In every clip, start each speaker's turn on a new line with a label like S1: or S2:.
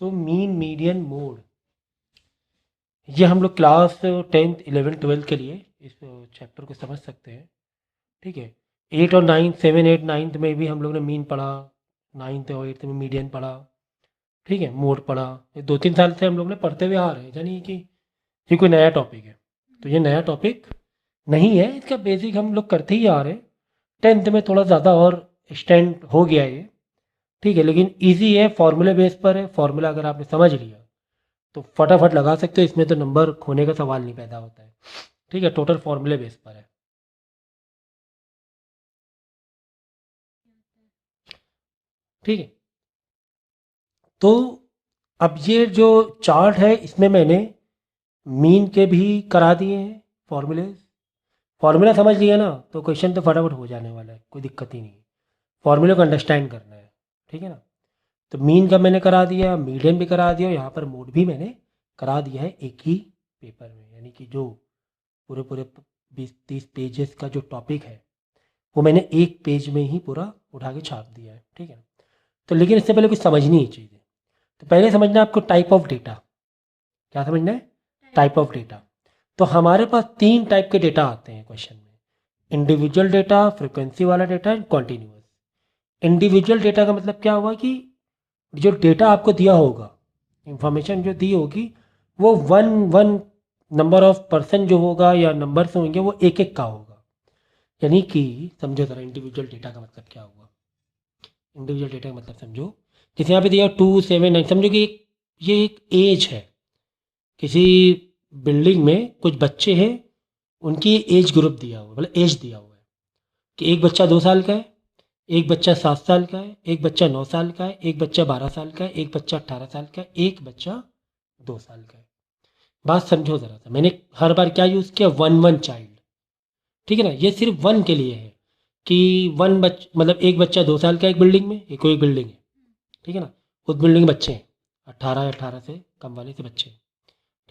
S1: तो mean median mode ये हम लोग क्लास 10th 11th 12th के लिए इस चैप्टर को समझ सकते हैं। ठीक है, 8 और 9 7 8 9th में भी हम लोग ने मीन पढ़ा, 9th और 8th में मीडियन पढ़ा। ठीक है, मोड पढ़ा। ये 2-3 साल से हम लोग ने पढ़ते हुए आ रहे हैं, यानी कि ये कोई नया टॉपिक है। तो ये नया टॉपिक नहीं है, इसका बेसिक हम लोग करते ही आ रहे हैं। 10th में थोड़ा ज़्यादा और एक्सटेंड हो गया ये। ठीक है, लेकिन ईजी है, फॉर्मूले बेस पर है। फॉर्मूला अगर आपने समझ लिया तो फटाफट लगा सकते हो, इसमें तो नंबर खोने का सवाल नहीं पैदा होता है। ठीक है, टोटल फॉर्मूले बेस पर है। ठीक है, तो अब ये जो चार्ट है इसमें मैंने मीन के भी करा दिए हैं फॉर्मूले। फॉर्मूला समझ लिया ना तो क्वेश्चन तो फटाफट हो जाने वाला है, कोई दिक्कत ही नहीं है। फॉर्मूले को अंडरस्टैंड करना है। ठीक है ना, तो मीन का मैंने करा दिया, मीडियन भी करा दिया, और यहाँ पर मोड भी मैंने करा दिया है एक ही पेपर में। यानी कि जो पूरे पूरे 20-30 पेजेस का जो टॉपिक है वो मैंने एक पेज में ही पूरा उठा के छाप दिया है। ठीक है, तो लेकिन इससे पहले कुछ समझनी ही चीज़ें। तो पहले समझना है आपको टाइप ऑफ डेटा। क्या समझना है? Type of data. तो हमारे पास 3 टाइप के डेटा आते हैं क्वेश्चन में: इंडिविजुअल डेटा, फ्रिक्वेंसी वाला data and continuous. Individual data का मतलब क्या हुआ कि जो डेटा आपको दिया होगा, इंफॉर्मेशन जो दी होगी, वो one one number of person जो होगा या नंबर्स होंगे वो एक एक का होगा। यानी कि समझो ज़रा इंडिविजुअल डेटा का मतलब क्या हुआ। इंडिविजुअल डेटा का मतलब समझो, जैसे यहाँ पे दिया 279, समझो कि ये एक एज है। किसी बिल्डिंग में कुछ बच्चे हैं, उनकी एज ग्रुप दिया हुआ, मतलब एज दिया हुआ है कि एक बच्चा 2 साल का है, एक बच्चा 7 साल का है, एक बच्चा 9 साल का है, एक बच्चा 12 साल का है, एक बच्चा 18 साल का है, एक बच्चा 2 साल का है। बात समझो ज़रा सा, मैंने हर बार क्या यूज़ किया, वन वन चाइल्ड। ठीक है ना, ये सिर्फ वन के लिए है कि मतलब एक बच्चा 2 साल का एक बिल्डिंग में, एक कोई बिल्डिंग है। ठीक है ना, उस बिल्डिंग में बच्चे हैं 18 से कम वाले से बच्चे हैं।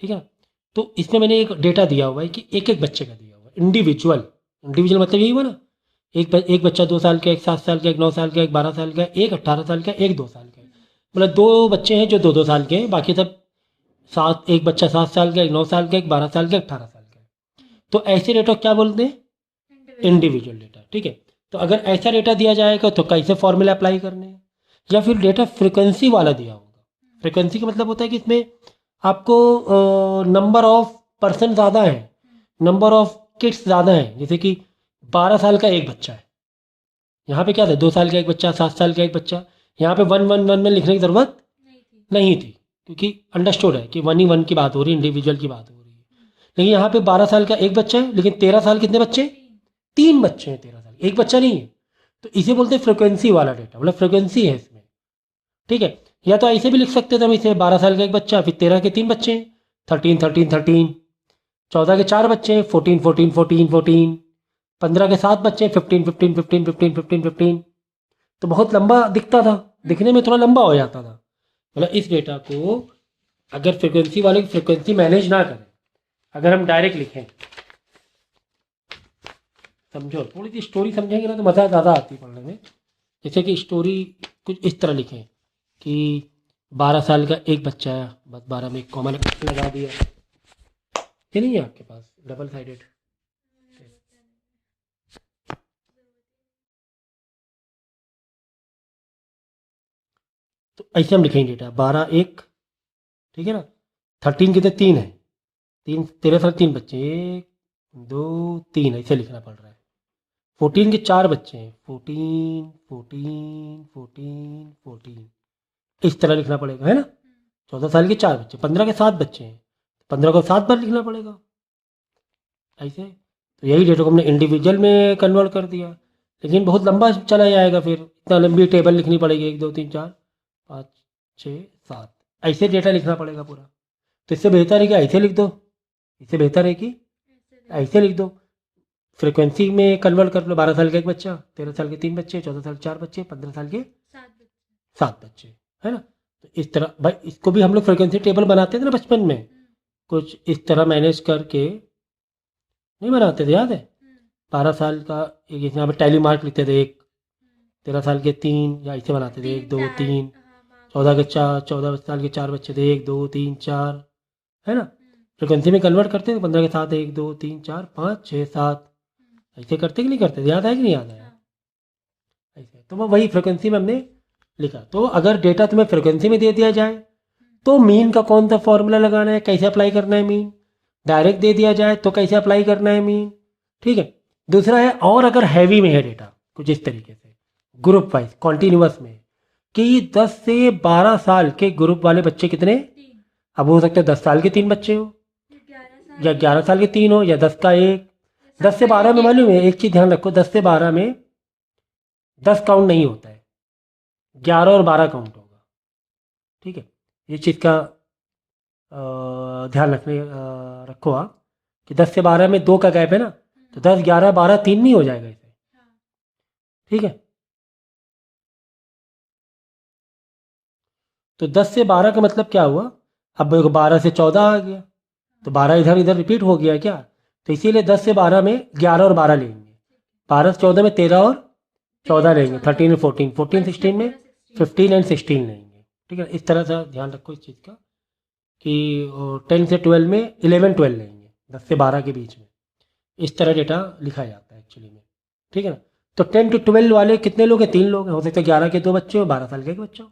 S1: ठीक है ना, तो इसमें मैंने एक डेटा दिया हुआ है कि एक एक बच्चे का दिया हुआ है इंडिविजुअल। इंडिविजुअल मतलब यही हुआ ना, एक बच्चा 2 साल का, एक 7 साल का, एक 9 साल का, एक 12 साल का, एक 18 साल का, एक 2 साल का। मतलब 2 बच्चे हैं जो 2-2 साल के हैं, बाकी सब सात, एक बच्चा 7 साल का, एक 9 साल का, एक 12 साल का, 18 साल का। तो ऐसे डेटा क्या बोलते हैं? Individual data. ठीक है, तो अगर ऐसा डेटा दिया जाएगा तो कैसे फॉर्मूला अप्लाई करने हैं? या फिर डेटा फ्रिक्वेंसी वाला दिया होगा। फ्रिक्वेंसी का मतलब होता है कि इसमें आपको नंबर ऑफ पर्सन ज़्यादा है, नंबर ऑफ किड्स ज़्यादा है। जैसे कि 12 साल का एक बच्चा है, यहाँ पे क्या था, 2 साल का एक बच्चा, 7 साल का एक बच्चा। यहाँ पे वन वन वन में लिखने की ज़रूरत नहीं थी, क्योंकि अंडरस्टूड है कि वन ही वन की बात हो रही है, इंडिविजुअल की बात हो रही है। लेकिन यहाँ पे 12 साल का एक बच्चा है, लेकिन 13 साल कितने बच्चे? 3 बच्चे हैं। 13 साल एक बच्चा नहीं है। तो इसे बोलते हैं फ्रिक्वेंसी वाला डेटा, मतलब फ्रिक्वेंसी है इसमें। ठीक है, या तो ऐसे भी लिख सकते थे हम इसे, 12 साल का एक बच्चा, फिर 13 के 3 बच्चे हैं, 13, 14 के 4 बच्चे हैं, 14, 15 के 7 बच्चे हैं, 15। तो बहुत लंबा दिखता था, दिखने में थोड़ा लंबा हो जाता था। मतलब इस डेटा को अगर फ्रिक्वेंसी वाले की फ्रिक्वेंसी मैनेज ना करें, अगर हम डायरेक्ट लिखें, समझो थोड़ी सी स्टोरी समझेंगे ना तो मज़ा ज़्यादा आती है पढ़ने में। जैसे कि स्टोरी कुछ इस तरह लिखें कि 12 साल का एक बच्चा है, बस 12 में एक कॉमन लगा दिया। ये नहीं है आपके पास डबल साइडेड? तो ऐसे हम लिखेंगे डेटा 12 एक। ठीक है ना, 13 कितने? 3 है, 13 साल 3 बच्चे, 1, 2, 3, ऐसे लिखना पड़ रहा है। 14 के 4 बच्चे हैं, 14, इस तरह लिखना पड़ेगा, है ना। 14 साल के 4 बच्चे, 15 के 7 बच्चे हैं, 15 को 7 बार लिखना पड़ेगा ऐसे। तो यही डेटा को हमने इंडिविजुअल में कन्वर्ट कर दिया, लेकिन बहुत लंबा चला जाएगा, फिर इतना लंबी टेबल लिखनी पड़ेगी, 1 2 3 4 5 6 7, ऐसे डेटा लिखना पड़ेगा पूरा। तो इससे बेहतर है कि ऐसे लिख दो, इससे बेहतर है कि ऐसे लिख दो। फ्रिक्वेंसी में कन्वर्ट कर लो, 12 साल का एक बच्चा, 13 साल के 3 बच्चे, 14 साल के 4 बच्चे, 15 साल के 7 बच्चे, है ना। तो इस तरह भाई इसको भी हम लोग फ्रिक्वेंसी टेबल बनाते थे ना बचपन में, कुछ इस तरह मैनेज करके नहीं बनाते थे, याद है? 12 साल का एक, यहाँ पे टैली मार्क लिखते थे एक, 13 साल के 3, या ऐसे बनाते थे 1 2 3, 14 साल के 4 बच्चे थे, 1 2 3 4, है ना। फ्रिक्वेंसी में कन्वर्ट करते हैं 15 के साथ 1 2 3 4 5 6 7, ऐसे करते कि नहीं करते, याद है कि नहीं याद है ऐसे। तो वो वही फ्रिक्वेंसी में हमने लिखा। तो अगर डेटा तुम्हें फ्रिक्वेंसी में दे दिया जाए तो मीन का कौन सा फॉर्मूला लगाना है, कैसे अप्लाई करना है मीन। डायरेक्ट दे दिया जाए तो कैसे अप्लाई करना है मीन, ठीक है। दूसरा है, और अगर हैवी में है डेटा कुछ इस तरीके से ग्रुप वाइज कॉन्टिन्यूअस में कि 10 से 12 साल के ग्रुप वाले बच्चे कितने, अब हो सकते हैं 10 साल के 3 बच्चे हो, या 11 साल के 3 हो, या 10 का 1। 10 से 12 में मालूम है एक चीज़ ध्यान रखो, 10 से 12 में 10 काउंट नहीं होता है, 11 और 12 काउंट होगा, ठीक है। ये चीज़ का ध्यान रखो आप कि 10 से 12 में 2 का गैप है ना, तो 10 11 12 3 नहीं हो जाएगा इसे, ठीक है। तो 10 से 12 का मतलब क्या हुआ, अब 12 से 14 आ गया, तो 12 इधर इधर रिपीट हो गया क्या, तो इसीलिए 10 से 12 में 11 और 12 लेंगे, 12 से 14 में 13 और 14 लेंगे, 13 और 14, 14 16 में 15 एंड 16 लेंगे, ठीक है। इस तरह से ध्यान रखो इस चीज़ का कि 10 से 12 में 11 12 लेंगे, 10 से 12 के बीच में, इस तरह डेटा लिखा जाता है एक्चुअली में, ठीक है ना। तो 10 to 12 वाले कितने लोग हैं, 3 लोग हैं, हो सकते हैं 11 के 2 बच्चे हो, 12 साल का एक बच्चा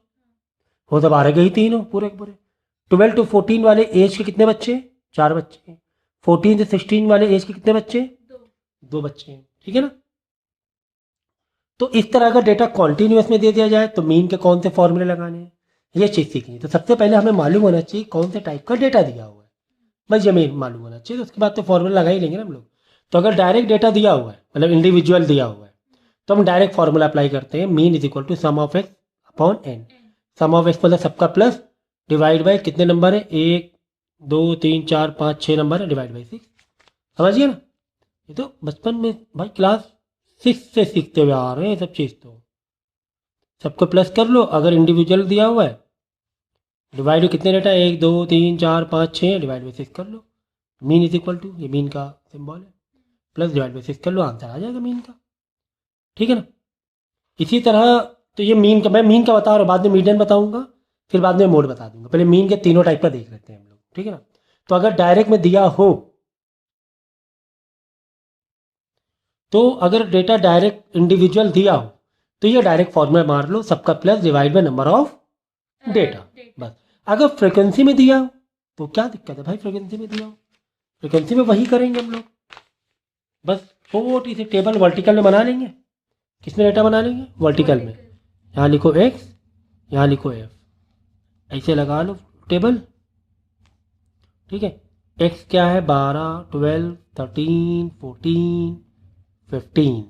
S1: हो तो 12 के ही 3 हो पूरे के पूरे। 12 to 14 वाले एज के कितने बच्चे, 4 बच्चे हैं। 14 से 16 वाले एज के कितने बच्चे, 2 बच्चे हैं, ठीक है ना। तो इस तरह का डेटा कॉन्टिन्यूस में दे दिया जाए तो मीन के कौन से फॉर्मूले लगाने हैं, ये चीज़ सीखनी। तो सबसे पहले हमें मालूम होना चाहिए कौन से टाइप का डेटा दिया हुआ है, बस ये मेन मालूम होना चाहिए, तो उसके बाद तो फॉर्मूला लगा ही लेंगे ना हम लोग। तो अगर डायरेक्ट डेटा दिया हुआ है, मतलब इंडिविजुअल दिया हुआ है, तो हम डायरेक्ट फॉर्मूला अप्लाई करते हैं, mean is equal to sum of x upon n. Sum of x मतलब सबका प्लस, डिवाइड बाई कितने नंबर है, 1 2 3 4 5 6 नंबर है, डिवाइड बाई 6। समझिए ना, ये तो बचपन में भाई क्लास 6 से सीखते हुए आ रहे हैं सब चीज़। तो सबको प्लस कर लो, अगर इंडिविजुअल दिया हुआ है डिवाइड कितने डेटा, 1 2 3 4 5 6, डिवाइड बाई 6 कर लो। मीन इज इक्वल टू, ये मीन का सिंबल है, प्लस डिवाइड बाई 6 कर लो, आंसर आ जाएगा मीन का, ठीक है ना। इसी तरह तो ये मीन का, मैं मीन का बता रहा हूँ, बाद में मीडियन बताऊंगा, फिर बाद में मोड बता दूंगा, पहले मीन के तीनों टाइप का देख लेते हैं हम लोग, ठीक है ना। तो अगर डायरेक्ट में दिया हो, तो अगर डेटा डायरेक्ट इंडिविजुअल दिया हो तो ये डायरेक्ट फॉर्मूला मार लो, सबका plus divide by number of data, बस। अगर फ्रिक्वेंसी में दिया हो तो क्या दिक्कत है भाई, फ्रिक्वेंसी में दिया हो, फ्रिक्वेंसी में वही करेंगे हम लोग, बस छोटी सी टेबल वर्टिकल में बना लेंगे। किसमें डेटा बना लेंगे, वर्टिकल में। यहाँ लिखो एक्स, यहाँ लिखो एफ, ऐसे लगा लो टेबल, ठीक है। एक्स क्या है, 12 12 13 14 15,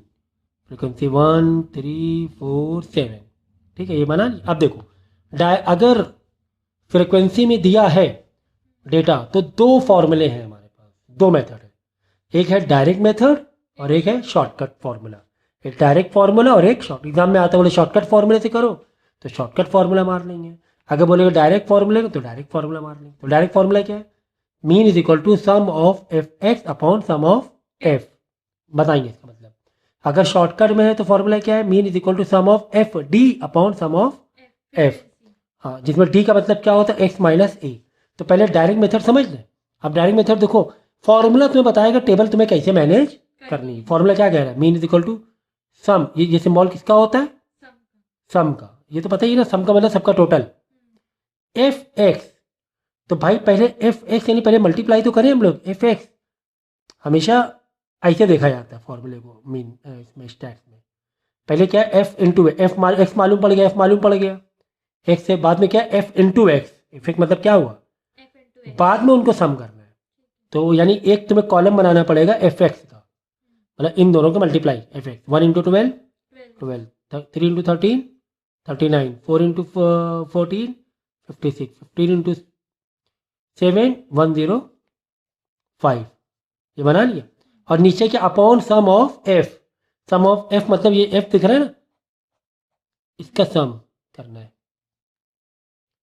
S1: फ्रिक्वेंसी 1 3 4 7, ठीक है, ये बना ली। अब देखो अगर फ्रिक्वेंसी में दिया है डेटा तो 2 फॉर्मूले हैं हमारे पास, 2 मेथड है, एक है डायरेक्ट मेथड और एक है शॉर्टकट फॉर्मूला। एक डायरेक्ट फार्मूला और एक शॉर्ट, एग्जाम में आता है बोले शॉर्टकट फार्मूले से करो तो शॉर्टकट फार्मूला मार लेंगे, अगर बोलेगा डायरेक्ट फार्मूले तो डायरेक्ट फार्मूला मार लेंगे। तो डायरेक्ट फार्मूला क्या है, mean is equal to sum of f x upon sum of f, बताएंगे इसका मतलब। अगर शॉर्टकट में है तो फॉर्मूला क्या है, mean is equal to sum of f d upon sum of f, हाँ, जिसमें डी का मतलब क्या होता है, एक्स माइनस ए। तो पहले डायरेक्ट मेथड समझ लें। अब डायरेक्ट मेथड देखो, फॉर्मूला तुम्हें बताएगा टेबल तुम्हें कैसे मैनेज करनी है। फॉर्मूला क्या कह रहा है, मीन इज इक्वल टू सम, ये सिंबल किसका होता है, सम का, ये तो पता ही है ना, सम का मतलब सबका टोटल, एफ एक्स। तो भाई पहले एफ एक्स यानी पहले मल्टीप्लाई तो करें हम लोग, एफ एक्स हमेशा ऐसे देखा जाता है फॉर्मूले को, मीन इसमें स्टैट्स में पहले क्या है, एफ इंटू एफ, एक्स मालूम पड़ गया, एफ मालूम पड़ गया, एक्स से बाद में क्या है, F into x, f x मतलब क्या हुआ, बाद में उनको सम करना है। तो यानी एक तुम्हें कॉलम बनाना पड़ेगा एफ एक्स का, मतलब इन दोनों का multiply, f x 1 into 12 12, 3 into 13 39, 4 into 14 56, 15 into 7 105, ये बना लिया। और नीचे क्या, upon sum of f, sum of f मतलब ये एफ दिख रहा है ना, इसका सम करना है,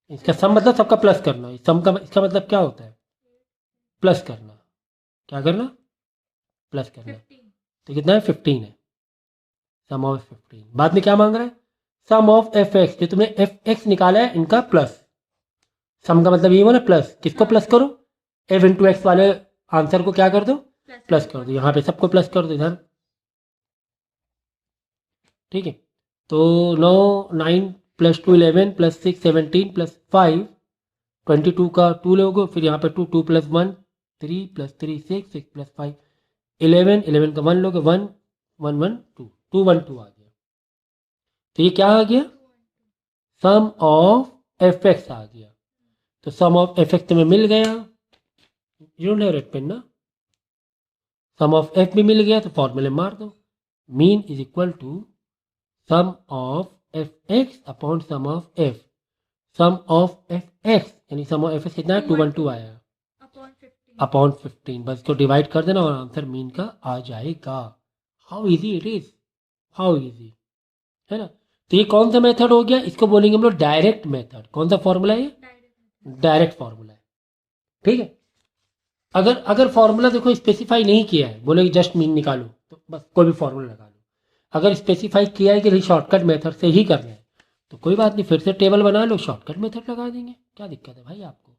S1: इसका सम मतलब सबका प्लस करना है, सम का इसका मतलब क्या होता है, प्लस करना, क्या करना, प्लस करना। तो कितना है, 15 है, सम ऑफ 15। बाद में क्या मांग रहा है, सम ऑफ एफ एक्स, जो तुमने एफ एक्स निकाला है इनका प्लस, सम का मतलब ये हुआ ना प्लस, किसको प्लस करो, एफ इंटू एक्स वाले आंसर को क्या कर दो, प्लस कर दो, यहाँ पे सबको प्लस कर दो इधर, ठीक है। तो 9 9 प्लस 2 11 प्लस 6 17 प्लस 5 22 का 2 लोगे, फिर यहाँ पे 2 2 प्लस 1 3 प्लस 3 6 6 प्लस 5 11 11 का 1 लोगे 1 1 1 2 2 1 2 आ गया। तो ये क्या आ गया, सम ऑफ एफ एक्स आ गया। तो सम ऑफ एफ एक्स तुम्हें मिल गया, you don't have red pen ना, सम ऑफ एफ भी मिल गया, तो फॉर्मूले मार दो, mean is equal to sum of f x upon sum of f, sum of f x यानी सम ऑफ एफ एक्स कितना है 212 आया अपॉन 15, बस इसको डिवाइड कर देना और आंसर मीन का आ जाएगा। How easy it is, how easy है ना। तो ये कौन सा मेथड हो गया, इसको बोलेंगे हम लोग डायरेक्ट मेथड। कौन सा फॉर्मूला है, डायरेक्ट फॉर्मूला है, ठीक है। अगर अगर फॉर्मूला देखो स्पेसिफाई नहीं किया है, बोले जस्ट मीन निकालो, तो बस कोई भी फॉर्मूला लगा लो। अगर स्पेसिफाई किया है कि शॉर्टकट मेथड से ही करना है, तो कोई बात नहीं, फिर से टेबल बना लो, शॉर्टकट मेथड लगा देंगे, क्या दिक्कत है भाई आपको।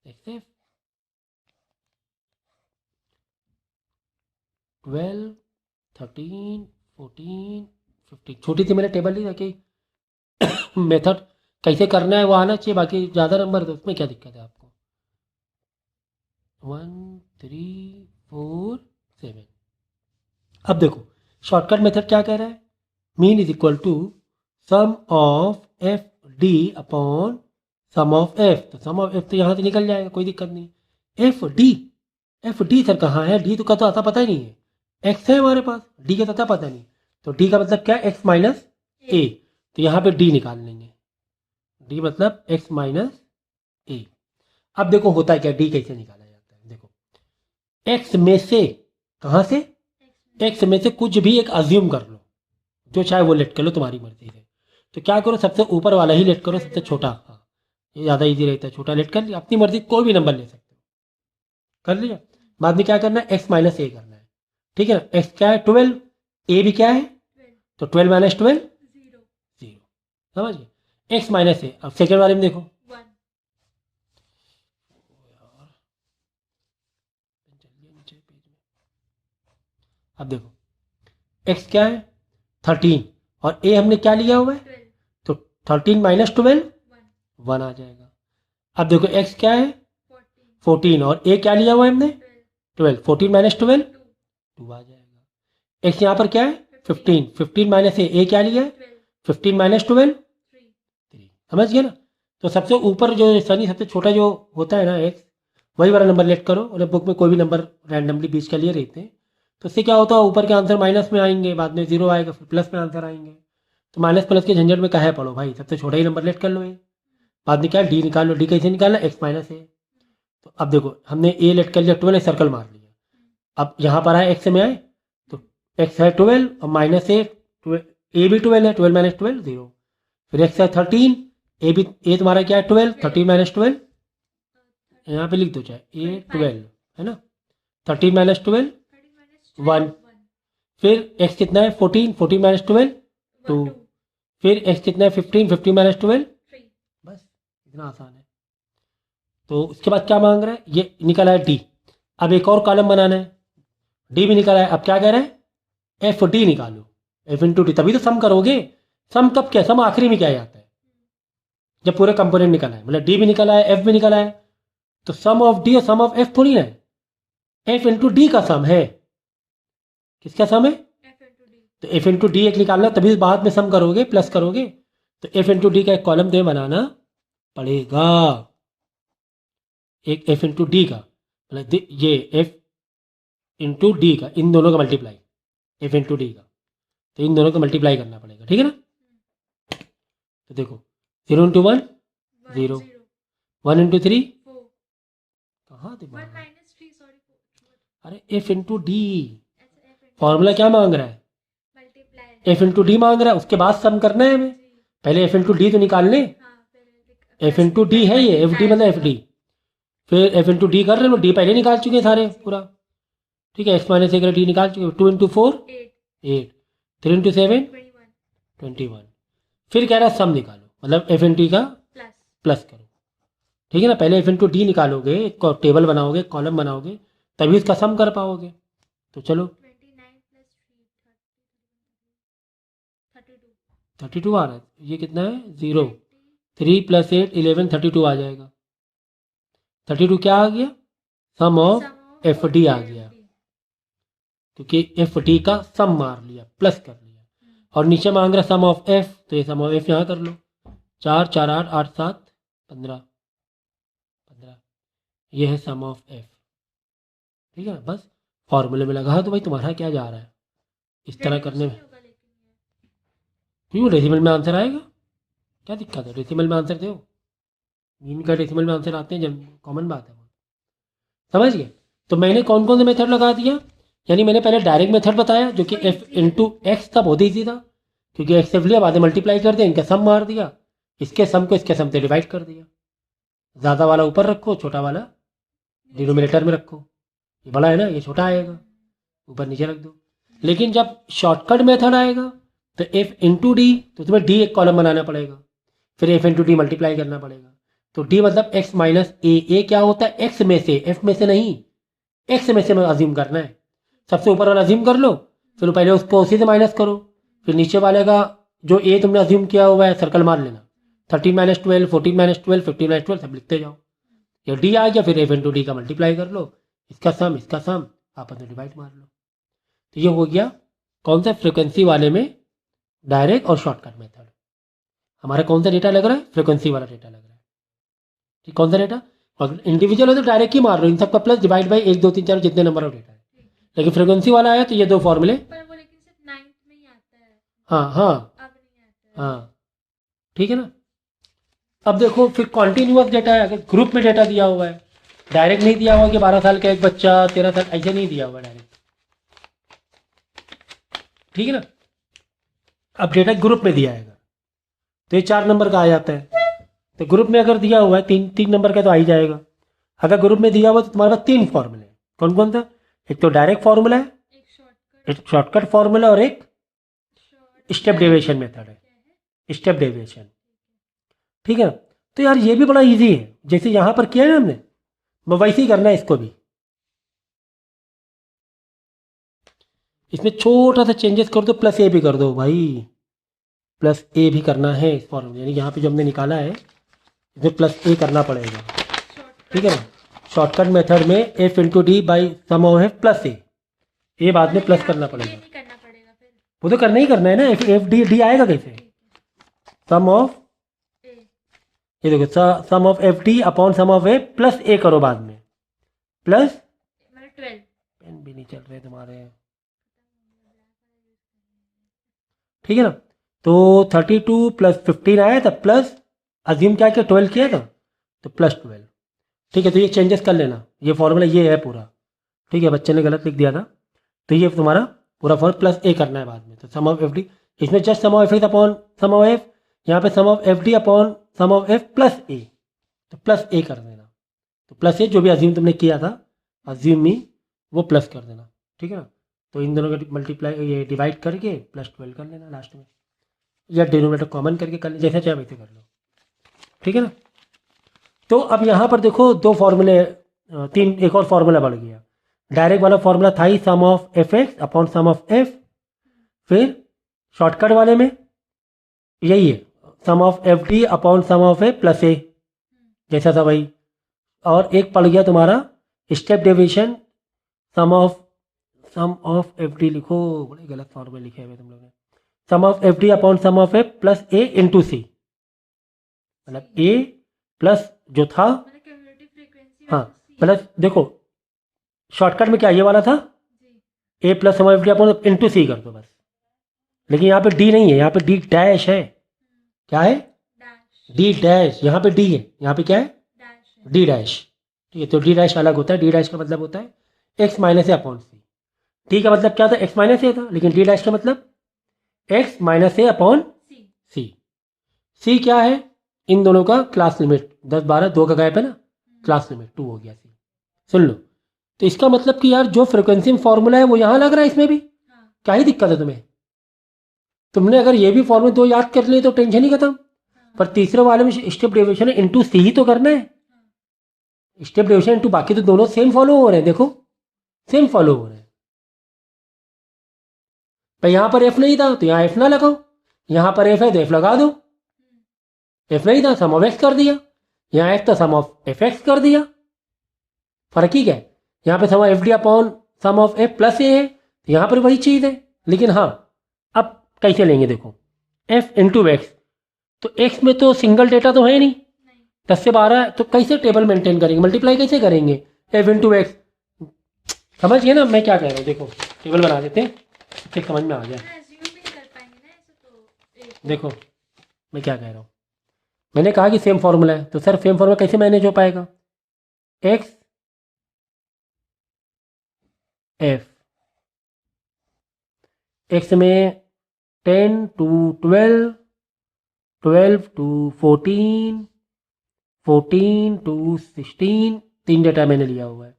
S1: देखते 12 13 14 15, छोटी सी मैंने टेबल ली ताकि मेथड कैसे करना है वो आना चाहिए, बाकी ज़्यादा नंबर तो उसमें क्या दिक्कत है आपको। 1 3 4 7, अब देखो शॉर्टकट मेथड क्या कह रहा है, mean is equal to sum of f d upon sum of f, तो सम ऑफ एफ तो यहाँ से निकल जाएगा, कोई दिक्कत नहीं। एफ डी सर कहाँ है, डी तो का तो आता पता ही नहीं है, एक्स है हमारे पास, डी का तो आता पता नहीं, तो डी का मतलब क्या है, एक्स माइनस ए, तो यहाँ पे डी निकाल लेंगे, डी मतलब एक्स माइनस ए। अब देखो होता क्या, डी कैसे निकाला जाता है, देखो एक्स में से, कहाँ से, एक्स में से कुछ भी एक अज्यूम कर लो, जो चाहे वो लेट कर लो तुम्हारी मर्जी से। तो क्या करो, सबसे ऊपर वाला ही लेट करो, सबसे छोटा, हाँ ये ज़्यादा इजी रहता है, छोटा लेट कर लिया, अपनी मर्जी कोई भी नंबर ले सकते हो, कर लिया। बाद में क्या करना है, एक्स माइनस ए करना है, ठीक है ना। एक्स क्या है 12, ए भी क्या है, तो 12 माइनस 12 0, समझ गए, एक्स माइनस ए। अब सेकेंड वाले में देखो 1, अब देखो एक्स क्या है 13 और ए हमने क्या लिया हुआ है, तो 13 माइनस 12 1 आ जाएगा। अब देखो एक्स क्या है 14 और ए क्या लिया हुआ है हमने 12, 14 माइनस 12 2 आ जाएगा। एक्स यहाँ पर क्या है 15, 15 माइनस ए क्या लिया है 15 माइनस 12 3, समझ गए ना। तो सबसे ऊपर जो सनी सबसे छोटा जो होता है ना एक्स, वही वाला नंबर लेट करो, और बुक में कोई भी नंबर रैंडमली बीच के लिए रहते हैं, तो इससे क्या होता है ऊपर के आंसर माइनस में आएंगे, बाद में जीरो आएगा, फिर प्लस में आंसर आएंगे। तो माइनस प्लस के झंझट में कहे पढ़ो भाई, सबसे छोटा ही नंबर लेट कर लो ये, बाद में क्या डी निकाल लो, डी कैसे निकालना, एक्स माइनस ए। तो अब देखो हमने ए लेट कर लिया 12, सर्कल मार लिया, अब यहाँ पर आए एक्स में आए, तो एक्स है 12 और माइनस ए, ए भी 12 है, 12 माइनस 12 0, फिर एक्स है 13, ए भी, ए तुम्हारा क्या है 12, 13 माइनस 12, यहाँ पे लिख दो चाहे ए 12 है ना, 13 माइनस 12 1, फिर x कितना है 14, 14 माइनस 12 2, फिर x कितना है 15, 15 माइनस 12 बस इतना आसान है। तो उसके बाद क्या मांग रहा है, ये निकला है डी, अब एक और कॉलम बनाना है, डी भी निकला है, अब क्या कह रहा है एफ डी निकालो, एफ इंटू डी, तभी तो सम करोगे, सम कब क्या, सम आखिरी में क्या आता है, जब पूरे कंपोनेंट निकला है, मतलब डी भी निकला है एफ भी निकला है, तो सम ऑफ डी और सम ऑफ एफ थोड़ी है, एफ इंटू डी का सम है, किसका सम है, तो एफ इंटू डी एक निकालना, तभी बाद में सम करोगे प्लस करोगे, तो एफ इंटू डी का एक कॉलम तो बनाना पड़ेगा, एक एफ इंटू डी का, मतलब ये एफ इंटू डी का, इन दोनों का मल्टीप्लाई, एफ इंटू डी का, तो इन दोनों को मल्टीप्लाई करना पड़ेगा, ठीक है ना। तो देखो 0 इंटू 1 0, 1 इंटू 3 कहाँ थे, अरे एफ इंटू डी, फॉर्मूला क्या मांग रहा है, एफ इंटू डी मांग रहा है, उसके बाद सम करना है हमें, पहले एफ इंटू डी तो निकाल लें, एफ इंटू डी है ये, एफ डी मतलब एफ डी, फिर एफ इंटू डी कर रहे हो, डी पहले निकाल चुके हैं सारे पूरा, ठीक है, एक्स माइनस एक डी निकाल चुके, 2 इंटू 4 8, 3 इंटू 7 21, फिर कह रहा है सम निकालो, मतलब एफ इन टी का
S2: प्लस
S1: प्लस करो, ठीक है ना। पहले एफ इंटू डी निकालोगे, एक टेबल बनाओगे, कॉलम बनाओगे, तभी उसका सम कर पाओगे। तो चलो
S2: 29 प्लस 32
S1: 32 आ रहा है, ये कितना है 0, 3 + 8 11 32 आ जाएगा। 32 क्या आ गया, सम ऑफ एफ डी आ गया, क्योंकि एफ डी का सम मार लिया, प्लस कर लिया। और नीचे मांग रहा सम ऑफ एफ, तो ये सम ऑफ एफ यहाँ कर लो, 4 4 8 8 7 15 15, ये है सम ऑफ एफ, ठीक है। बस फॉर्मूले में लगा तो भाई तुम्हारा क्या जा रहा है इस तरह करने में, क्यों डेसिमल में आंसर आएगा, क्या दिक्कत है, डेसिमल में आंसर दो, मीन का डेसिमल में आंसर आते हैं, जब कॉमन बात है वो, समझ गए। तो मैंने कौन कौन सा मेथड लगा दिया, यानी मैंने पहले डायरेक्ट मेथड बताया जो कि एफ इंटू एक्स था, बहुत ईजी था, क्योंकि एक्स एफ लिया, बाद में मल्टीप्लाई कर दिया, इनका सम मार दिया, इसके सम को इसके सम से डिवाइड कर दिया, ज़्यादा वाला ऊपर रखो, छोटा वाला डिनोमिनेटर में रखो, ये बड़ा है ना, ये छोटा आएगा, ऊपर नीचे रख दो। लेकिन जब शॉर्टकट मेथड आएगा तो एफ इंटू डी, तो तुम्हें डी एक कॉलम बनाना पड़ेगा, फिर एफ इंटू डी मल्टीप्लाई करना पड़ेगा, तो डी मतलब एक्स माइनस ए क्या होता है, एक्स में से, एफ में से नहीं, एक्स में से अज्यूम करना है, सबसे ऊपर वाला अज्यूम कर लो, फिर पहले उसको उसी से माइनस करो, फिर नीचे वाले का जो ए तुमने अज्यूम किया हुआ है सर्कल मार लेना, 13 - 12 14 - 12 15 - 12 सब लिखते जाओ, ये डी आ गया, फिर एफ इंटू डी का मल्टीप्लाई कर लो, इसका सम आपस में डिवाइड मार लो। तो ये हो गया कौन सा, फ्रिक्वेंसी वाले में डायरेक्ट और शॉर्टकट मेथड। हमारा कौन सा डेटा लग रहा है, फ्रिक्वेंसी वाला डेटा लग रहा है, ठीक, कौन सा डेटा, अगर इंडिविजुअल हो तो डायरेक्ट ही मार लो, इन सबका प्लस डिवाइड बाई 1 2 3 4 जितने नंबर ऑफ डेटा है, लेकिन फ्रिक्वेंसी वाला आया तो ये दो फॉर्मूले,
S2: पर वो लेकिन सिर्फ 9th में ही आता है,
S1: हाँ हाँ
S2: अब नहीं आता है।
S1: हाँ, ठीक है ना। अब देखो फिर कॉन्टिन्यूअस डेटा है, अगर ग्रुप में डेटा दिया हुआ है, डायरेक्ट नहीं दिया हुआ कि 12 साल का एक बच्चा 13 साल, ऐसे नहीं दिया हुआ डायरेक्ट, ठीक है ना। अब डेटा ग्रुप में दिया है तो ये 4 नंबर का आ जाता है, तो ग्रुप में अगर दिया हुआ है 3 नंबर का तो आ ही जाएगा। अगर ग्रुप में दिया हुआ तो तुम्हारे पास 3 फॉर्मूले, कौन कौन सा, एक तो डायरेक्ट फॉर्मूला है, एक शॉर्टकट फॉर्मूला, और एक स्टेप डेविएशन मेथड है, स्टेप डेविएशन, ठीक है ना। तो यार ये भी बड़ा इजी है, जैसे यहाँ पर किया है ना हमने, वैसे ही करना है इसको भी, इसमें छोटा सा चेंजेस कर दो, प्लस ए भी कर दो भाई, प्लस ए भी करना है इस फॉर्मूले, यानी यहाँ पे जो हमने निकाला है इसमें प्लस ए करना पड़ेगा, ठीक है ना। शॉर्टकट मेथड में f into d by sum of f plus a बाद में प्लस करना पड़ेगा, वो तो करना ही करना है ना, एफ डी आएगा कैसे, सम ऑफ, ये देखो sum of f d upon sum of a plus a करो बाद में, प्लस
S2: 12,
S1: पेन भी नहीं चल रहे तुम्हारे, ठीक है ना। तो 32 + 15 आया था, प्लस अज्यूम क्या किया 12 किया था, तो +12, ठीक है। तो ये चेंजेस कर लेना, ये फॉर्मूला ये है पूरा, ठीक है, बच्चे ने गलत लिख दिया था, तो ये तुम्हारा पूरा फॉर्म प्लस ए करना है बाद में, तो सम ऑफ एफ डी, इसमें just sum of f upon sum of f, यहाँ पे sum of f d upon sum of f plus a, तो प्लस ए कर देना, तो प्लस ए जो भी अज्यूम तुमने किया था अज्यूम मी, वो प्लस कर देना, ठीक है ना। तो इन दोनों का मल्टीप्लाई, ये डिवाइड करके +12 कर लेना लास्ट में, या डिनोमिनेटर कॉमन करके कर ले, जैसा चाहे वैसे कर लो, ठीक है ना। तो अब यहाँ पर देखो दो फॉर्मूले, एक और फॉर्मूला बढ़ गया, डायरेक्ट वाला फॉर्मूला था ही sum of f x upon sum of f, फिर शॉर्टकट वाले में यही है sum of f d upon sum of a plus a, जैसा था भाई, और एक पड़ गया तुम्हारा step deviation, sum of f d लिखो, बड़े गलत फॉर्मूले लिखे हुए तुम लोगों ने, sum of f d upon sum of a plus a into c, मतलब ए प्लस जो था, हाँ प्लस, देखो शॉर्टकट में क्या ये वाला था, a plus sum of f d upon into c कर दो बस, लेकिन यहाँ पे डी नहीं है, यहाँ पे डी डैश है, क्या है, डी डैश, यहाँ पे डी है, यहाँ पे क्या है, डी डैश, ठीक है। तो डी डैश अलग होता है, डी डैश का मतलब होता है एक्स माइनस ए अपॉन सी, डी का मतलब क्या था, एक्स माइनस ए था, लेकिन डी डैश का मतलब एक्स माइनस ए अपॉन सी, सी क्या है, इन दोनों का क्लास लिमिट 10 12, 2 का गैप है ना, क्लास लिमिट 2 हो गया सी, सुन लो। तो इसका मतलब कि यार जो फ्रिक्वेंसी में फॉर्मूला है वो यहाँ लग रहा है, इसमें भी क्या ही दिक्कत है तुम्हें, तुमने अगर ये भी फॉर्मूले दो याद कर लिए तो टेंशन ही खत्म। पर तीसरे वाले में स्टेप डेविएशन है, इंटू सी ही तो करना है। स्टेप डेविएशन इंटू बाकी तो दोनों सेम फॉलो हो रहे हैं, देखो सेम फॉलो हो रहे हैं। भाई यहाँ पर एफ नहीं था तो यहाँ एफ ना लगाओ, यहाँ पर एफ है तो एफ लगा दो। एफ नहीं था सम ऑफ एक्स कर दिया, यहाँ एफ था सम ऑफ एफ एक्स कर दिया। फर्क ही क्या है, यहाँ पे sum of f d upon sum of f plus a है, यहाँ पर वही चीज़ है। लेकिन हाँ अब कैसे लेंगे, देखो एफ इंटू एक्स, तो एक्स में तो सिंगल डेटा तो है नहीं, 10 से 12, तो कैसे टेबल मेंटेन करेंगे, मल्टीप्लाई कैसे करेंगे, एफ इंटू एक्स। समझ गए ना मैं क्या कह रहा हूँ, देखो टेबल बना देते हैं फिर समझ में आ जाए। देखो मैं क्या कह रहा हूँ, मैंने कहा कि सेम फॉर्मूला है, तो सर सेम फॉर्मूला कैसे मैनेज हो पाएगा, एक्स एफ, एक्स में 10 to 12, 12 to 14, 14 to 16, 3 डेटा मैंने लिया हुआ है।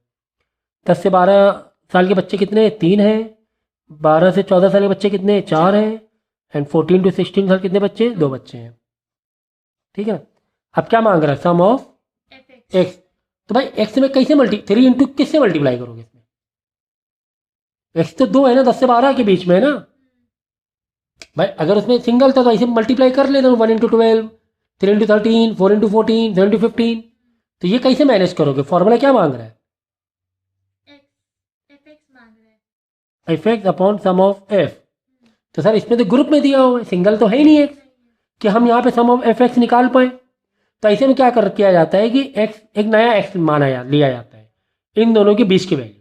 S1: 10 से 12 साल के बच्चे कितने, 3 हैं। 12 से 14 साल के बच्चे कितने, 4 हैं। एंड 14 to 16 साल कितने बच्चे, 2 बच्चे हैं। ठीक है, अब क्या मांग रहा है, सम ऑफ एक्स। तो भाई एक्स में कैसे 3 इंटू किससे मल्टीप्लाई करोगे, इसमें एक्स तो 2 है ना, 10 से 12 के बीच में है ना। भाई अगर उसमें सिंगल था तो ऐसे मल्टीप्लाई कर लेते 1 इंटू 12, 3 इंटू 13, 4 इंटू 14, 7 इंटू 15। तो ये कैसे मैनेज करोगे, फॉर्मूला क्या मांग रहा है, f x upon sum of f. तो सर इसमें तो ग्रुप में दिया हुआ है, सिंगल तो है ही नहीं एक्स कि हम यहाँ पे सम ऑफ एफ एक्स निकाल पाए। तो ऐसे में क्या किया जाता है कि एक्स, एक नया एक्स लिया जाता है इन दोनों के बीच की वैल्यू।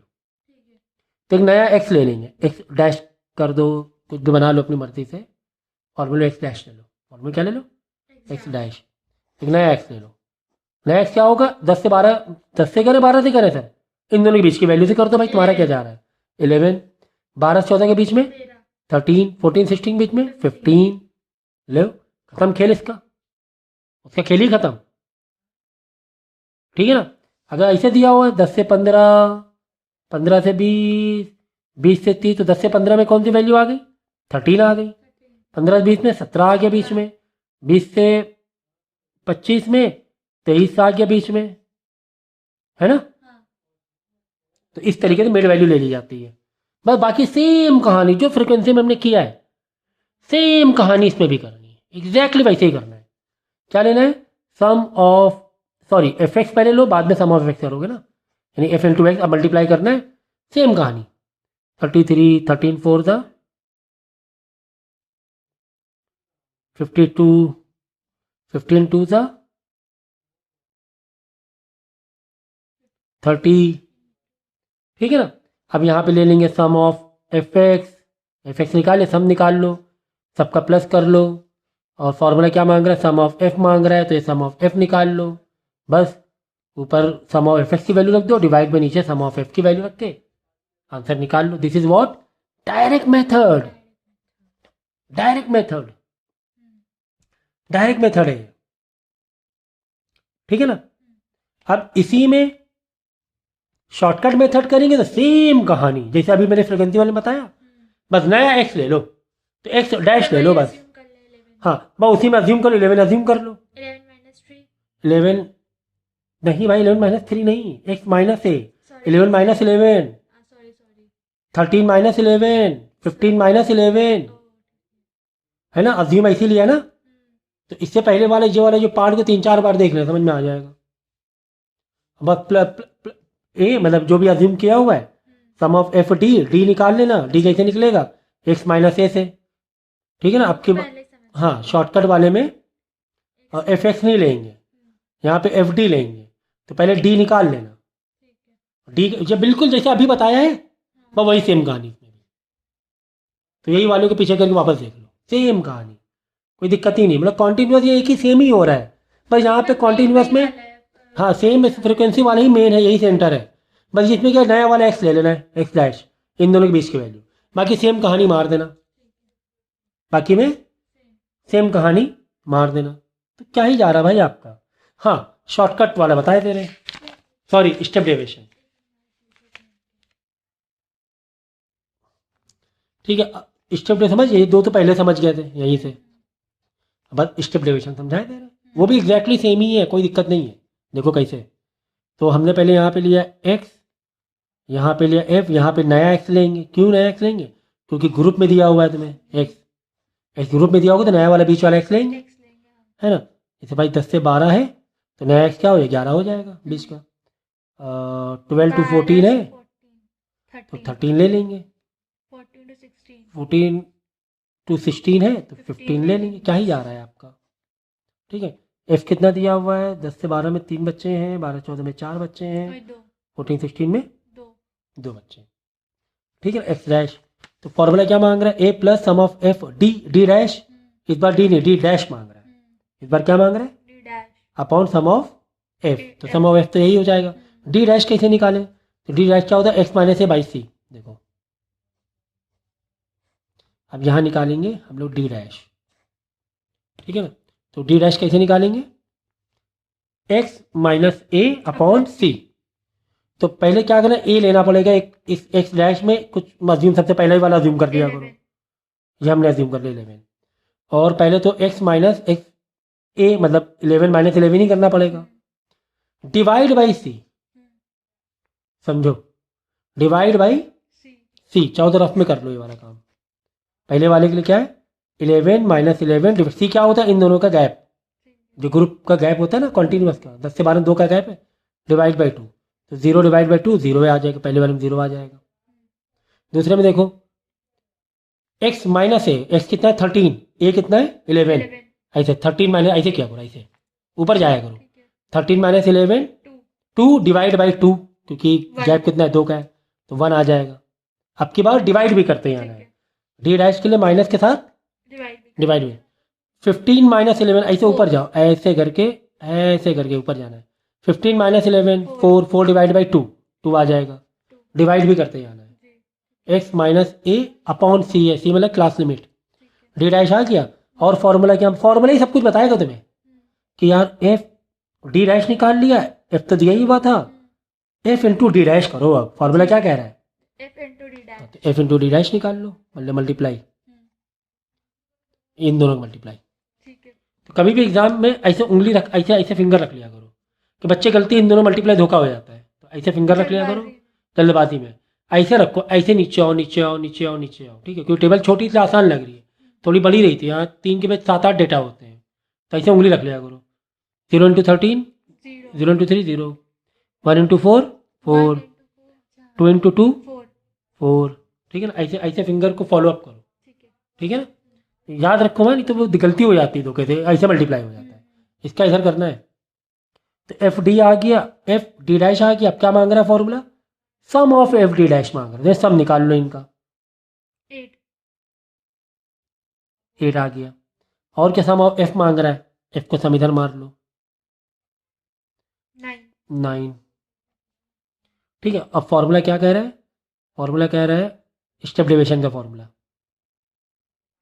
S1: तो एक नया एक्स ले लेंगे, एक्स डैश कर दो, कुछ भी बना लो अपनी मर्जी से, फॉर्मूला एक्स डैश ले लो, फॉर्मूला क्या ले लो, एक्स डैश। एक नया एक्स ले लो, नया एक्स क्या होगा, 10 से 12, 10 से करें 12 से करें सर, इन दोनों के बीच की वैल्यू से कर दो। भाई तुम्हारा क्या जा रहा है, 11, 12 से 14 के बीच में 13, 14 16 के बीच में 15। लो खत्म खेल इसका, उसका खेल ही खत्म। ठीक है ना। अगर ऐसे दिया हुआ है 10 से 15, 15 से 20, 20 से 30, तो 10 से 15 में कौन सी वैल्यू आ गई, 13 आ गई। 15 से 20 में 17 आ गया बीच में, 20 से 25 में 23 आ गया बीच में, है ना। तो इस तरीके से मिड वैल्यू ले ली जाती है। बस बाकी सेम कहानी जो फ्रीक्वेंसी में हमने किया है, सेम कहानी इसमें भी करनी है, एग्जैक्टली वैसे ही करना है। क्या लेना है, sum of, sorry F x पहले लो, बाद में सम ऑफ एफ एक्स करोगे ना, यानी एफ इंटू एक्स अब मल्टीप्लाई करना है। सेम कहानी, 33, 13 4 द 52, 15 2 द 30। ठीक है ना। अब यहाँ पे ले लेंगे sum of f x, f x निकाले, सम निकाल लो, सबका प्लस कर लो, और फॉर्मूला क्या मांग रहा है, सम ऑफ एफ मांग रहा है, तो ये सम ऑफ एफ निकाल लो। बस ऊपर सम ऑफ एफ एक्स की वैल्यू रख दो, डिवाइड में नीचे सम ऑफ एफ की वैल्यू रख के आंसर निकाल लो। This is what, direct method, direct method, direct method है। ठीक है ना। अब इसी में शॉर्टकट मेथड करेंगे तो सेम कहानी, जैसे अभी मैंने फ्रीक्वेंसी वाले बताया, बस नया एक्स ले लो, तो एक्स डैश ले लो बस। हाँ बस उसी में अज्यूम कर लो, 11 अज्यूम कर लो, 11 नहीं भाई, 11 - 3 नहीं, एक्स माइनस ए, 11 - 11, 13 - 11, 15 - 11, है ना, अज्यूम ऐसे लिया ना। तो इससे पहले वाले जो पार्ट को 3-4 बार देख लेना, समझ में आ जाएगा। बस ए मतलब जो भी अज्यूम किया हुआ है, सम ऑफ एफ डी निकाल लेना, डी कैसे निकलेगा, एक्स माइनस ए से। ठीक है ना। आपके हाँ शॉर्टकट वाले में एफ एक्स नहीं लेंगे, यहाँ पे एफ डी लेंगे, तो पहले डी निकाल लेना, डी जब बिल्कुल जैसे अभी बताया है बस वही सेम कहानी इसमें भी। तो यही वालों के पीछे करके वापस देख लो, सेम कहानी, कोई दिक्कत ही नहीं, मतलब कॉन्टिन्यूस ये एक ही सेम ही हो रहा है। बस यहाँ पे कॉन्टिन्यूस में हाँ सेम फ्रिक्वेंसी वाला ही मेन है, यही सेंटर है। बस इसमें क्या नया वाला एक्स ले लेना है, एक्स डैश, इन दोनों के बीच की वैल्यू, बाकी सेम कहानी मार देना, बाकी में सेम कहानी मार देना। तो क्या ही जा रहा भाई आपका। हाँ शॉर्टकट वाला बताए दे रहे, सॉरी स्टेप डेविएशन। ठीक है, स्टेप डे समझ, ये दो तो पहले समझ गए थे यहीं से, बस स्टेप डेविएशन समझाए दे रहे, वो भी एग्जैक्टली सेम ही है, कोई दिक्कत नहीं है। देखो कैसे, तो हमने पहले यहाँ पे लिया x, यहाँ पे लिया f, यहाँ पे नया x लेंगे। क्यों नया x लेंगे? क्योंकि ग्रुप में दिया हुआ है तुम्हें x ग्रुप में दिया होगा तो नया वाला बीच वाला x लेंगे,
S2: x लेंगे।
S1: है ना। जैसे भाई 10 से 12 है तो नया x क्या हो जाएगा? 11 हो जाएगा बीच का। 12 to 14 है तो 13 ले लेंगे। 14 to 16 है तो 15 ले लेंगे। क्या ही जा रहा है आपका, ठीक है। f कितना दिया हुआ है? 10 से 12 में 3 बच्चे हैं, 12-14 में 4 बच्चे हैं, 14-16 में 2 बच्चे, ठीक है। x डैश, तो फॉर्मूला क्या मांग रहा है? a plus sum of f d, d dash, इस बार d नहीं d डैश मांग रहा है, इस बार क्या मांग रहा है? अपॉन सम ऑफ f, तो सम ऑफ f तो यही हो जाएगा। d डैश कैसे निकालें? तो d डैश क्या होता है? x माइनस a बाई सी। देखो अब यहाँ निकालेंगे हम लोग d डैश, ठीक है ना। तो d डैश कैसे निकालेंगे? x माइनस a अपॉन सी। तो पहले क्या करना, a लेना पड़ेगा। एक इस x डैश में कुछ अज्यूम, सबसे पहले ही वाला अज्यूम कर दिया करो, ये हमने अज्यूम कर लिया 11। और पहले तो x माइनस एक्स a मतलब 11 माइनस 11 ही करना पड़ेगा, डिवाइड बाई सी। समझो, डिवाइड बाई सी, चारों तरफ में कर लो ये वाला काम। पहले वाले के लिए क्या है? 11 माइनस 11, सी क्या होता है? इन दोनों का गैप, जो ग्रुप का गैप होता है ना कॉन्टिन्यूअस का, 10 से 12 2 का गैप है, डिवाइड बाई 2, तो 0 डिवाइड बाई 2 0 आ जाएगा, पहले वाले में 0 आ जाएगा। दूसरे में देखो x माइनस ए, एक्स कितना है? 13, a कितना है? 11। ऐसे 13 माइनस, ऐसे क्या करो, ऐसे ऊपर जाया करो। 13 माइनस 11 2 डिवाइड बाई 2, क्योंकि गैप कितना है? 2 का है, तो 1 आ जाएगा। अब की बार डिवाइड भी करते हैं, यहाँ डी डैश के लिए माइनस के साथ डिवाइड भी। 15 माइनस 11, ऐसे ऊपर जाओ, ऐसे करके ऊपर जाना है। 15 माइनस 11 4 डिवाइड बाई 2 2 आ जाएगा, डिवाइड भी करते जाना है। x माइनस ए अपॉन सी है, सी मतलब क्लास लिमिट, डी डैश आ गया। और फॉर्मूला क्या? फॉर्मूला ही सब कुछ बताएगा तुम्हें कि यार एफ डी डैश निकाल लिया, एफ तो दिया ही हुआ था, एफ इंटू डी डैश करो। अब फॉर्मूला क्या कह रहा है? एफ इंटू डी डैश निकाल लो, मतलब मल्टीप्लाई, इन दोनों का मल्टीप्लाई। तो कभी भी एग्जाम में ऐसे उंगली रख, ऐसे फिंगर रख लिया करो कि बच्चे गलती, इन दोनों मल्टीप्लाई धोखा हो जाता है, तो ऐसे फिंगर रख लिया करो जल्दबाजी में, ऐसे रखो, ऐसे नीचे आओ नीचे आओ नीचे आओ नीचे आओ, ठीक है। क्योंकि टेबल छोटी सी आसान लग रही है, थोड़ी बड़ी रही थी, यहाँ 3 के बाद 7-8 डेटा होते हैं, तो ऐसे उंगली रख लिया करो। 0 इंटू 13 0 इंटू 3 0, 1 इंटू 4 4, 2 इंटू 2 4, ठीक है ना। ऐसे ऐसे फिंगर को फॉलो अप करो, ठीक है ना। याद रखो, मैं नहीं तो वो गलती हो जाती है धोखे से, ऐसे मल्टीप्लाई हो जाता है, इसका इधर करना है। तो एफ डी आ गया, एफ डी डैश आ गया। अब क्या मांग रहा है formula? Sum of f d dash मांग रहा है, सम निकाल लो इनका, 8 आ गया। और क्या सम ऑफ एफ मांग रहा है? एफ को सम इधर मार लो, 9, ठीक है। अब फॉर्मूला क्या कह रहा है? फॉर्मूला कह रहा है स्टेप डेविएशन का formula,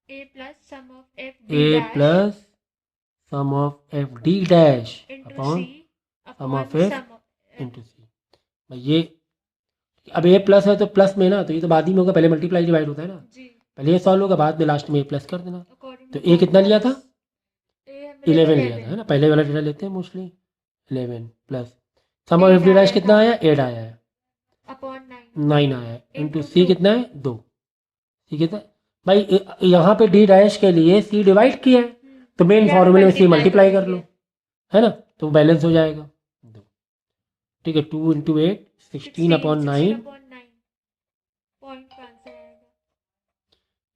S2: a plus sum of f
S1: a plus sum of f d dash upon sum of f into c. भाई ये अब ए प्लस है तो प्लस में ना, तो ये तो बाद ही में होगा, पहले मल्टीप्लाई डिवाइड होता है ना, पहले ये सॉल्व होगा, बाद में लास्ट में ए प्लस कर देना। तो ए कितना लिया था? 11 लिया था, है ना, पहले वाला डेटा लेते हैं mostly. 11 plus sum of f d dash कितना आया? 8 आया है, अपॉन 9 आया है, इंटू सी कितना है? 2। सी कितना है भाई? यहाँ पे डी डैश के लिए सी डिवाइड किया है, तो मेन फॉर्मूले में सी मल्टीप्लाई कर लो, है ना, तो बैलेंस हो जाएगा 2, ठीक है। 2 इंटू 8 16 अपॉन 9,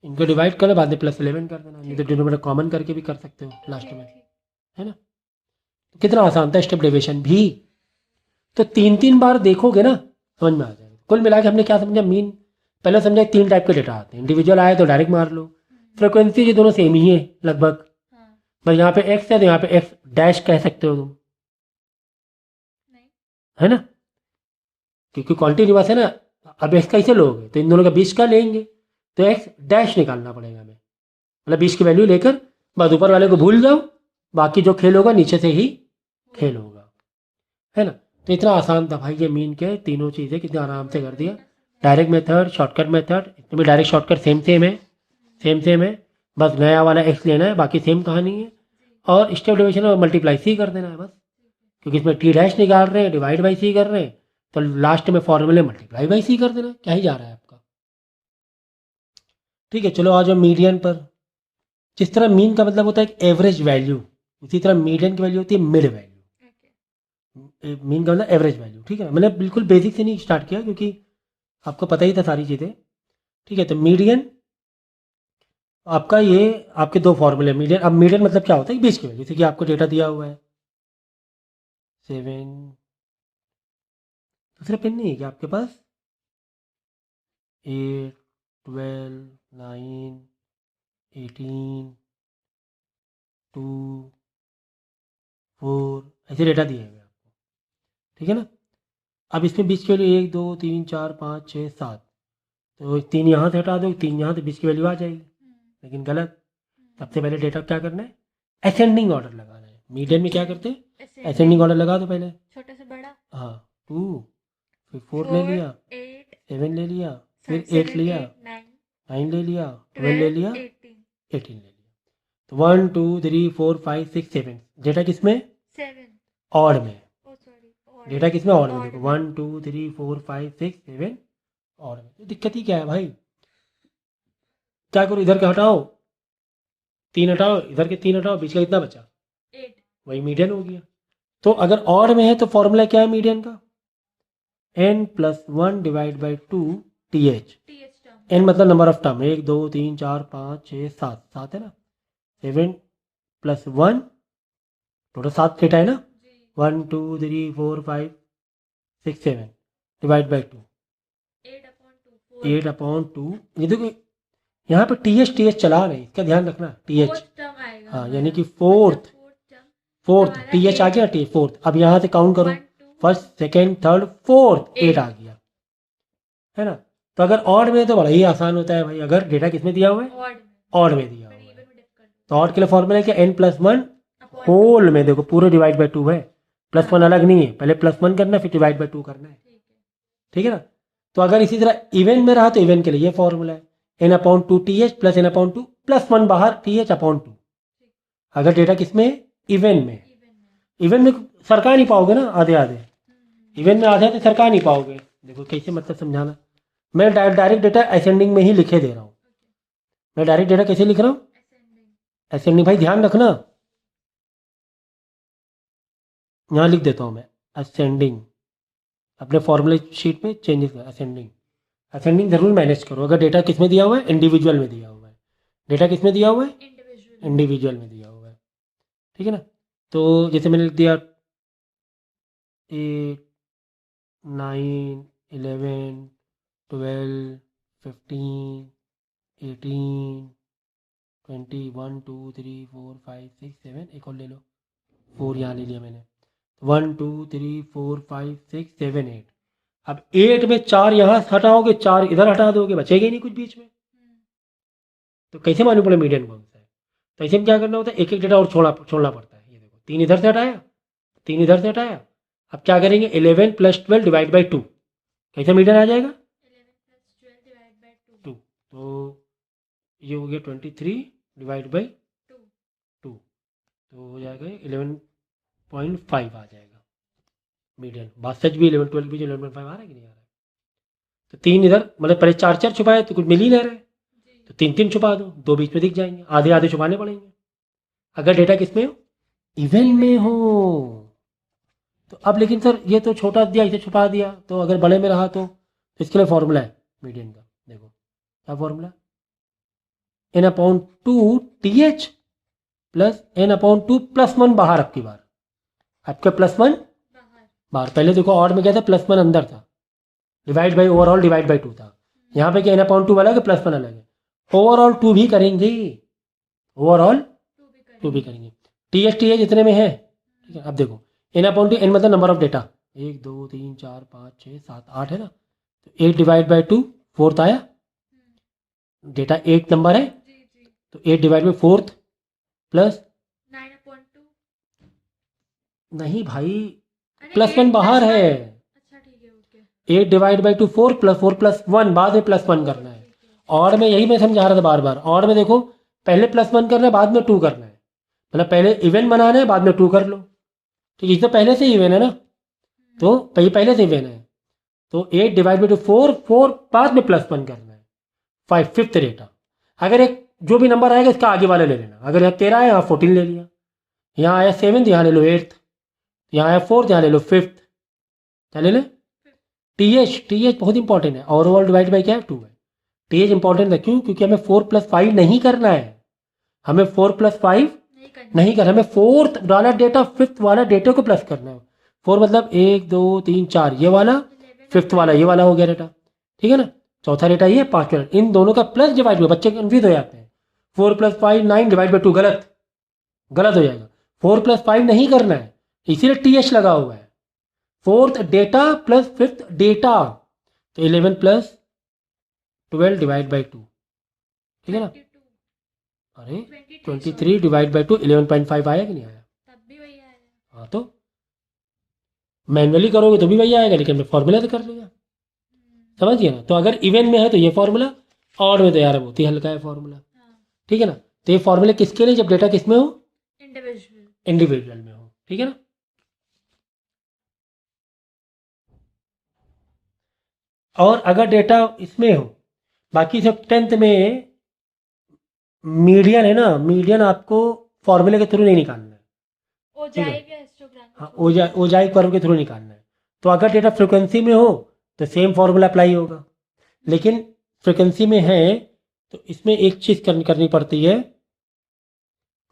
S1: इनको डिवाइड कर लो, बाद में प्लस 11 कर देना, नहीं तो डिनोमिनेटर कॉमन करके भी कर सकते हो लास्ट में, है ना। तो कितना आसान था स्टेप डेविएशन भी, तो 3-3 बार देखोगे ना समझ में आ जाएगा। कुल मिला के हमने क्या समझा? मीन पहले समझा 3 टाइप के डेटा आते हैं, इंडिविजुअल आए तो डायरेक्ट मार लो, फ्रिक्वेंसी ये दोनों सेम ही है लगभग, बस यहाँ पे एक्स है तो यहाँ पे एक्स डैश कह सकते हो तुम, है ना, क्योंकि कॉन्टिन्यूअस है ना। अब एक्स कैसे लोगे? तो इन दोनों का 20 का लेंगे, तो एक्स डैश निकालना पड़ेगा हमें, मतलब 20 की वैल्यू लेकर बस ऊपर वाले को भूल जाओ, बाकी जो खेल होगा नीचे से ही खेल होगा, है ना। तो इतना आसान था भाई ये मीन के तीनों चीज़ें, कितने आराम से कर दिया। डायरेक्ट मेथड, शॉर्टकट मेथड, इसमें भी डायरेक्ट शॉर्टकट सेम है, सेम है, बस नया वाला x लेना है, बाकी सेम कहानी है। और स्टेप डिविजन में मल्टीप्लाई सी कर देना है बस, क्योंकि इसमें टी डैश निकाल रहे हैं, डिवाइड बाई सी कर रहे हैं, तो लास्ट में फॉर्मूले मल्टीप्लाई बाई सी कर देना, क्या ही जा रहा है आपका। ठीक है, चलो आ जाओ मीडियन पर। जिस तरह मीन का मतलब होता है एक एवरेज वैल्यू, उसी तरह मीडियन की वैल्यू होती है मिड वैल्यू। मीन का मतलब एवरेज वैल्यू। ठीक है, मैंने बिल्कुल बेसिक से नहीं स्टार्ट किया क्योंकि आपको पता ही था सारी चीज़ें। ठीक है, तो मीडियन आपका ये आपके दो फॉर्मूले मीडियन। अब मीडियन मतलब क्या होता है, बीच की वैल्यू, जैसे कि आपको डेटा दिया हुआ है 7, दूसरा पेन नहीं है क्या आपके पास, 8, 12, 9, 18, 2, 4, ऐसे डेटा दिए हुए आपको। ठीक है ना। अब इसमें बीच की वैल्यू 1, 2, 3, 4, 5, 6, 7, तो 3 यहाँ से हटा दो, 3 यहाँ से, बीच की वैल्यू आ जाएगी, लेकिन गलत। सबसे पहले डेटा क्या करना है, असेंडिंग ऑर्डर लगाना है। मीडियन में क्या करते हैं, असेंडिंग ऑर्डर लगा दो पहले,
S2: छोटे से बड़ा।
S1: हाँ 2, फिर 4 ले लिया, 7 ले लिया, फिर 8 लिया, 9 ले लिया, 12 ले लिया, 18 ले लिया। तो 1, 2, 3, 4, 5, 6, 7 डेटा किसमें,
S2: 7
S1: ऑड में।
S2: ओ सॉरी
S1: डेटा किसमें, ऑड में। देखो 1, 2, 3, 4, 5, 6, 7 ऑड में। तो दिक्कत ही क्या है भाई, क्या करो, इधर का हटाओ 3 हटाओ, इधर के 3 हटाओ, बीच का कितना बचा
S2: 8
S1: वही मीडियन हो गया। तो अगर ऑड में है तो फॉर्मूला क्या है मीडियन का, n+1 divide by 2 TH। n मतलब नंबर ऑफ टर्म, 1, 2, 3, 4, 5, 6, 7, 7 है ना, 7 + 1 टोटल 7 डेटा है ना, 1, 2, 3, 4, 5, 6, 7 डिवाइड बाई 2, 8/2। ये देखो यहाँ पे TH चला नहीं, इसका ध्यान रखना, TH, हाँ यानी कि फोर्थ TH आ गया, फोर्थ। अब यहाँ से काउंट करो, फर्स्ट, सेकेंड, थर्ड, फोर्थ, 8 आ गया, है ना। तो अगर ऑड में तो बड़ा ही आसान होता है भाई, अगर डेटा किसमें दिया हुआ है, ऑड में दिया हुआ है, तो ऑड के लिए फॉर्मूला है कि n+1 होल में, देखो पूरे डिवाइड बाई 2 है, +1 अलग नहीं है, पहले +1 करना है, फिर डिवाइड बाई 2 करना है। ठीक है ना। तो अगर इसी तरह इवन में रहा तो इवन के लिए ये फॉर्मूला है, n/2 TH + n/2 +1 बाहर TH/2। अगर डेटा किसमें, इवन में, इवन में सरका नहीं पाओगे ना, आधे आधे, इवन में आधे आधे सरका नहीं पाओगे। देखो कैसे मतलब समझाना, मैं डायरेक्ट डेटा असेंडिंग में ही लिखे दे रहा हूँ। मैं डायरेक्ट डेटा कैसे लिख रहा हूँ, असेंडिंग। भाई ध्यान रखना, यहाँ लिख देता हूँ मैं असेंडिंग, अपने फॉर्मूले शीट में चेंजेस कर, असेंडिंग। असेंडिंग जरूर मैनेज करो। अगर डेटा किस में दिया हुआ है, इंडिविजुअल में दिया हुआ है, डेटा किस में दिया हुआ है, इंडिविजुअल में दिया हुआ है। ठीक है ना। तो जैसे मैंने लिख दिया 8, 9, 11, 12, 15, 18, 20, 1, 2, 3, 4, 5, 6, 7, एक और ले लो, 4 यहाँ ले लिया मैंने, 1, 2, 3, 4, 5, 6, 7, 8। अब 8 में 4 यहाँ हटाओगे, 4 इधर हटा दोगे, बचेगा ही नहीं कुछ बीच में, तो कैसे मालूम पड़े मीडियन कौन सा है। तो ऐसे में क्या करना होता है, एक एक डेटा और छोड़ना पड़ता है। ये देखो 3 इधर से हटाया, 3 इधर से हटाया, अब क्या करेंगे, 11 + 12 डिवाइड बाई 2, कैसे मीडियन आ जाएगा 2। तो ये हो गया 23 डिवाइड बाई 2, तो हो जाएगा 11.5 आ जाएगा मीडियन। बात सच भी, 11, 12 भी 11.5 आ रहा है कि नहीं आ रहा है। तो 3 इधर, मतलब पहले 4 छुपाए तो कुछ मिल ही नहीं रहा है, तो 3 छुपा दो, 2 बीच में दिख जाएंगे, आधे आधे छुपाने पड़ेंगे अगर डेटा किसमें हो, इवन में हो। तो अब लेकिन सर ये तो छोटा दिया, इसे छुपा दिया, तो अगर बड़े में रहा तो इसके लिए फॉर्मूला है मीडियन का। देखो क्या फॉर्मूला, n/2 TH + n/2 +1 बाहर, आपकी बार आपके +1 बाहर। पहले देखो ऑड में क्या था, +1 अंदर था, divide by overall divide by 2 था। यहाँ पे क्या n/2 अलग है, +1 अलग है, ओवरऑल 2 भी करेंगे, ओवरऑल 2 भी करेंगे। TH इतने में है। ठीक है, अब देखो n/2, n मतलब नंबर ऑफ डेटा, 1, 2, 3, 4, 5, 6, 7, 8 है ना, तो 8 डिवाइड बाई 2 फोर्थ आया, डेटा 8 नंबर है, तो 8 डिवाइड बाई फोर्थ प्लस
S2: 9/2
S1: नहीं भाई, +1 बाहर है।
S2: अच्छा ठीक है, ओके।
S1: 8 डिवाइड बाई 2 4 + 4 + 1 बाद में +1 करना है, ऑड में यही मैं समझा रहा था बार बार। ऑड में देखो पहले +1 करना है, बाद में 2 करना है, मतलब पहले इवन बनाना है, बाद में 2 कर लो। ठीक है, ये तो पहले से ही इवन है ना, तो पहले से इवन है, तो 8 डिवाइड बाई 2 4, 4 बाद में +1 करना है, 5 फिफ्थ डेटा। अगर एक जो भी नंबर आएगा इसका आगे वाला ले लेना। अगर यहाँ 13 है, यहाँ 14 ले लिया, यहाँ आया 7 यहाँ ले लो 8, यहाँ आया 4 यहाँ ले लो 5th, क्या ले लें? TH बहुत इंपॉर्टेंट है। ओवरऑल डिवाइड बाई क्या है? 2 है। TH इंपॉर्टेंट है, क्यों? क्योंकि हमें 4 + 5 नहीं करना है, हमें 4 + 5 नहीं करना, हमें 4th वाला डेटा 5th वाला डेटा को प्लस करना है। 4 मतलब 1 2 3 4 ये वाला, 5th वाला ये वाला हो गया डेटा, ठीक है ना। चौथा डेटा ये, 5वां, इन दोनों का प्लस डिवाइड हुआ, बच्चे कन्फ्यूज हो जाते हैं। 4 + 5 9 डिवाइड बाई 2 गलत हो जाएगा। 4 + 5 नहीं करना है, इसीलिए TH लगा हुआ है। 4th data plus 5th data, तो 11 + 12 डिवाइड बाई 2, ठीक है ना। अरे 23 डिवाइड बाई 2 11.5 आया कि नहीं आया?
S2: तब भी वही आया।
S1: हाँ, तो मैनुअली करोगे तो भी वही आएगा, लेकिन मैं फॉर्मूला से कर लिया, समझिए ना। तो अगर इवन में है तो ये फॉर्मूला, ऑड में तो यार बहुत ही हल्का है फॉर्मूला, ठीक है ना। तो ये फॉर्मूला किसके लिए? जब डेटा किस में हो? इंडिविजुअल में हो, ठीक है ना। और अगर डेटा इसमें हो, बाकी सब 10th में मीडियन है ना, मीडियन आपको फॉर्मूले के थ्रू नहीं निकालना है, हाँ, ओजाई कर्व के थ्रू निकालना है। तो अगर डेटा फ्रिक्वेंसी में हो तो सेम फॉर्मूला अप्लाई होगा, लेकिन फ्रिक्वेंसी में है तो इसमें एक चीज़ करनी पड़ती है,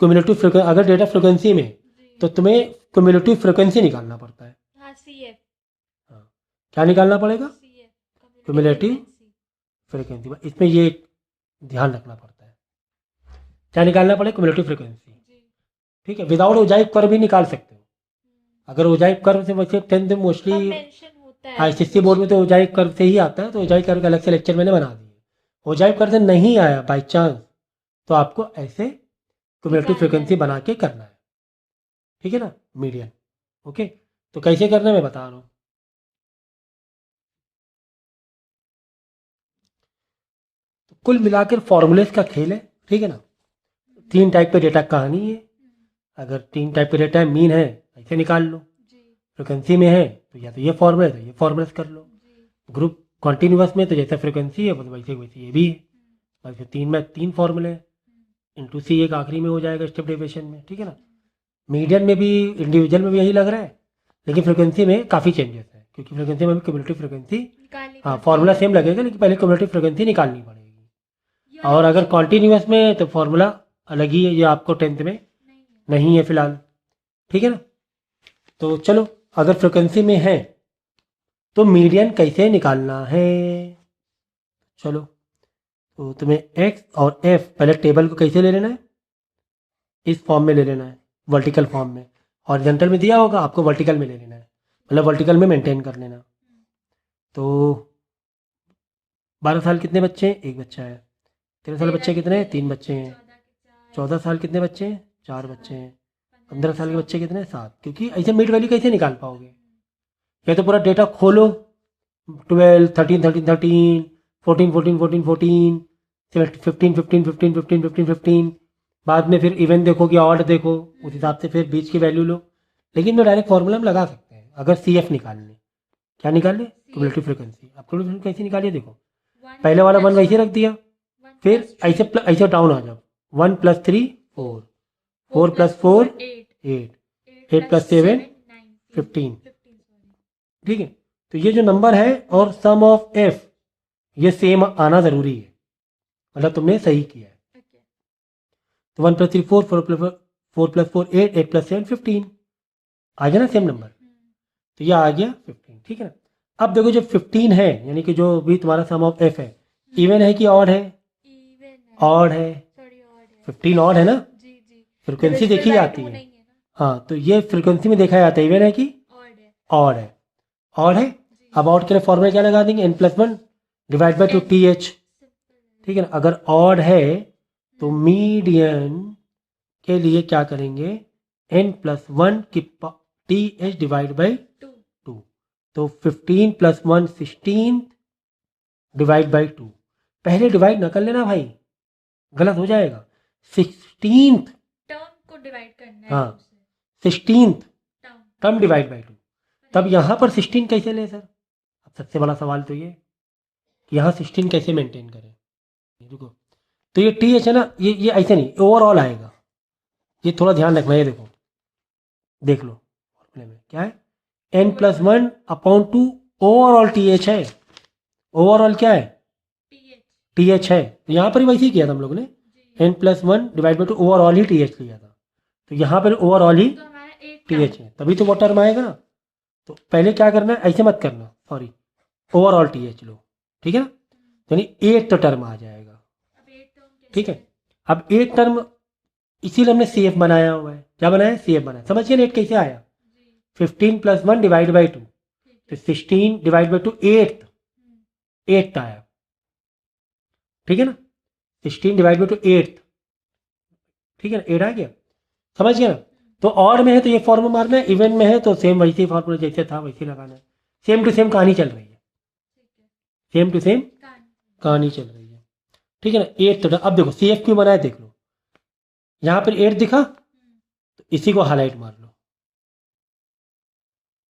S1: क्यूमुलेटिव फ्रिक्वेंसी। अगर डेटा फ्रिक्वेंसी में तो तुम्हें क्यूमुलेटिव फ्रिक्वेंसी निकालना पड़ता है।
S2: हाँ, CF।
S1: हाँ, क्या निकालना पड़ेगा? Cumulative frequency. इसमें ये ध्यान रखना पड़ता है, क्या निकालना पड़ेगा? क्यूमुलेटिव फ्रिक्वेंसी, ठीक है। विदाउट ओजाइव कर्व भी निकाल सकते हो। अगर ओजाइव कर्व से, वैसे 10th में मोस्टली ICSE बोर्ड में तो ओजाइव कर्व से ही आता है, तो ओजाइव कर्व का अलग से लेक्चर मैंने बना दिया। ओजाइव कर्व से नहीं आया बाई चांस, तो आपको ऐसे क्यूमुलेटिव फ्रिक्वेंसी बना के करना है, ठीक है ना, मीडियन। ओके, तो कैसे करना है मैं बता रहा हूँ। तो कुल मिलाकर फॉर्मूलेस का खेल है, ठीक है ना। 3 टाइप के डेटा कहानी है। अगर 3 टाइप के डेटा है, मीन है ऐसे निकाल लो, फ्रिक्वेंसी में है तो या तो ये फॉर्मूला है तो ये फॉर्मूलास कर लो, ग्रुप कॉन्टिन्यूअस में तो जैसा फ्रिक्वेंसी है वैसे वैसे ये भी है, बस 3 में 3 फॉर्मूले हैं, इंटू C एक आखिरी में हो जाएगा स्टेप डेविएशन में, ठीक है ना। मीडियन में भी, इंडिविजुअल में भी यही लग रहा है, लेकिन फ्रिक्वेंसी में काफ़ी चेंजेस है, क्योंकि फ्रिक्वेंसी में भी क्यूमुलेटिव फ्रिक्वेंसी, हाँ, फॉर्मूला सेम लगेगा लेकिन पहले क्यूमुलेटिव फ्रिक्वेंसी निकालनी पड़ेगी। और अगर कॉन्टिन्यूअस में तो फॉर्मूला अलग ही है, ये आपको 10th में नहीं है फिलहाल, ठीक है ना। तो चलो, अगर फ्रिक्वेंसी में है तो मीडियन कैसे निकालना है, चलो। तो तुम्हें x और f पहले टेबल को कैसे ले लेना है? इस फॉर्म में ले लेना है, वर्टिकल फॉर्म में। हॉरिजॉन्टल में दिया होगा, आपको वर्टिकल में ले लेना है, मतलब वर्टिकल में मेंटेन कर लेना। तो 12 साल कितने बच्चे हैं? 1 बच्चा है। 13 साल बच्चे कितने हैं? 3 बच्चे हैं। 14 साल कितने बच्चे हैं? 4 बच्चे हैं। 15 साल के बच्चे कितने हैं? 7। क्योंकि ऐसे मिड वैल्यू कैसे निकाल पाओगे? या तो पूरा डेटा खोलो, 12 13 13 13 14 14 14 14 15 15 15 15 15 15, बाद में फिर इवन देखो कि ऑड देखो, उस हिसाब से फिर बीच की वैल्यू लो। लेकिन मैं डायरेक्ट फॉर्मूला में लगा सकते हैं अगर CF निकालने। क्या निकालने? Cumulative frequency. अब क्यूमुलेटिव कैसे निकालिए? देखो, पहले वाला 1 वैसे रख दिया, फिर ऐसे डाउन आ जाओ, 1 + 3 4, 4 + 4 8, 8 + 7 15, ठीक है। तो ये जो नंबर है और सम ऑफ f ये सेम आना ज़रूरी है, मतलब तुमने सही किया है। तो 1 + 3 4, 4 + 4 8, 8 + 7 15 आ गया ना सेम नंबर, तो ये आ गया 15, ठीक है ना। अब देखो जो 15 है, यानी कि जो भी तुम्हारा सम ऑफ f है, इवन है कि ऑड है? ऑड है, 15 ऑड है ना, फ्रिक्वेंसी देखी जाती है। हाँ, तो ये फ्रिक्वेंसी में देखा जाता है, इवन है कि ऑड है? ऑड है। अब ऑड के लिए फॉर्मूला क्या लगा देंगे? n+1 डिवाइड बाई 2 TH, ठीक है ना। अगर ऑड है तो मीडियन के लिए क्या करेंगे? n+1 की TH डिवाइड बाई 2, तो 15 + 1 16 डिवाइड बाई 2, पहले डिवाइड ना कर लेना भाई, गलत हो जाएगा। 16th,
S2: टर्म को डिवाइड करना है
S1: हाँ,
S2: 2 से।
S1: 16th
S2: term
S1: term divide by 2। तब यहाँ पर 16 कैसे लें सर? अब सबसे बड़ा सवाल तो ये कि यहाँ 16 कैसे मेंटेन करें। रुको, तो ये टी एच है ना, ये ऐसे नहीं, ओवरऑल आएगा। ये थोड़ा ध्यान रखना, ये देखो, देख लो फॉर्मूले में क्या है, n+1 upon 2 overall T H है। ओवरऑल क्या है?
S2: टीएच
S1: टी एच है। तो यहाँ पर ही वैसे ही किया था हम लोग ने,
S2: जी।
S1: n+1 divide by 2 overall he T H लिया था। तो यहाँ पर ओवरऑल ही
S2: तो हमारा 8
S1: टी एच है, तभी तो वो टर्म आएगा ना। तो पहले क्या करना है, ऐसे मत करना, सॉरी, ओवरऑल टी एच लो, ठीक है ना, यानी 8 टर्म आ जाएगा।
S2: अब 8 टर्म कैसे
S1: ठीक है,
S2: है?
S1: अब 8 टर्म इसीलिए हमने सी एफ बनाया हुआ है। क्या बनाया है? सी एफ बनाया। समझिए नेट कैसे आया,
S2: जी
S1: 15+1 डिवाइड बाई 2,
S2: ठीक
S1: तो
S2: है।
S1: 16 डिवाइड बाई 2 8, 8 आया, ठीक है ना, 16 डिवाइड बाई 2 8, ठीक है ना, 8 आ गया, समझ गया ना। तो ऑड में है तो ये फॉर्मूला मारना है, इवन में है तो सेम वैसे ही फॉर्मूला जैसे था वैसे ही लगाना है। सेम टू सेम कहानी चल रही है,
S2: ठीक है।
S1: सेम टू सेम
S2: कहानी
S1: कहानी चल रही है, ठीक है ना। 8 तो अब देखो सी एफ क्यों बनाया, देख लो, यहाँ पर 8 दिखा तो इसी को हाईलाइट मार लो,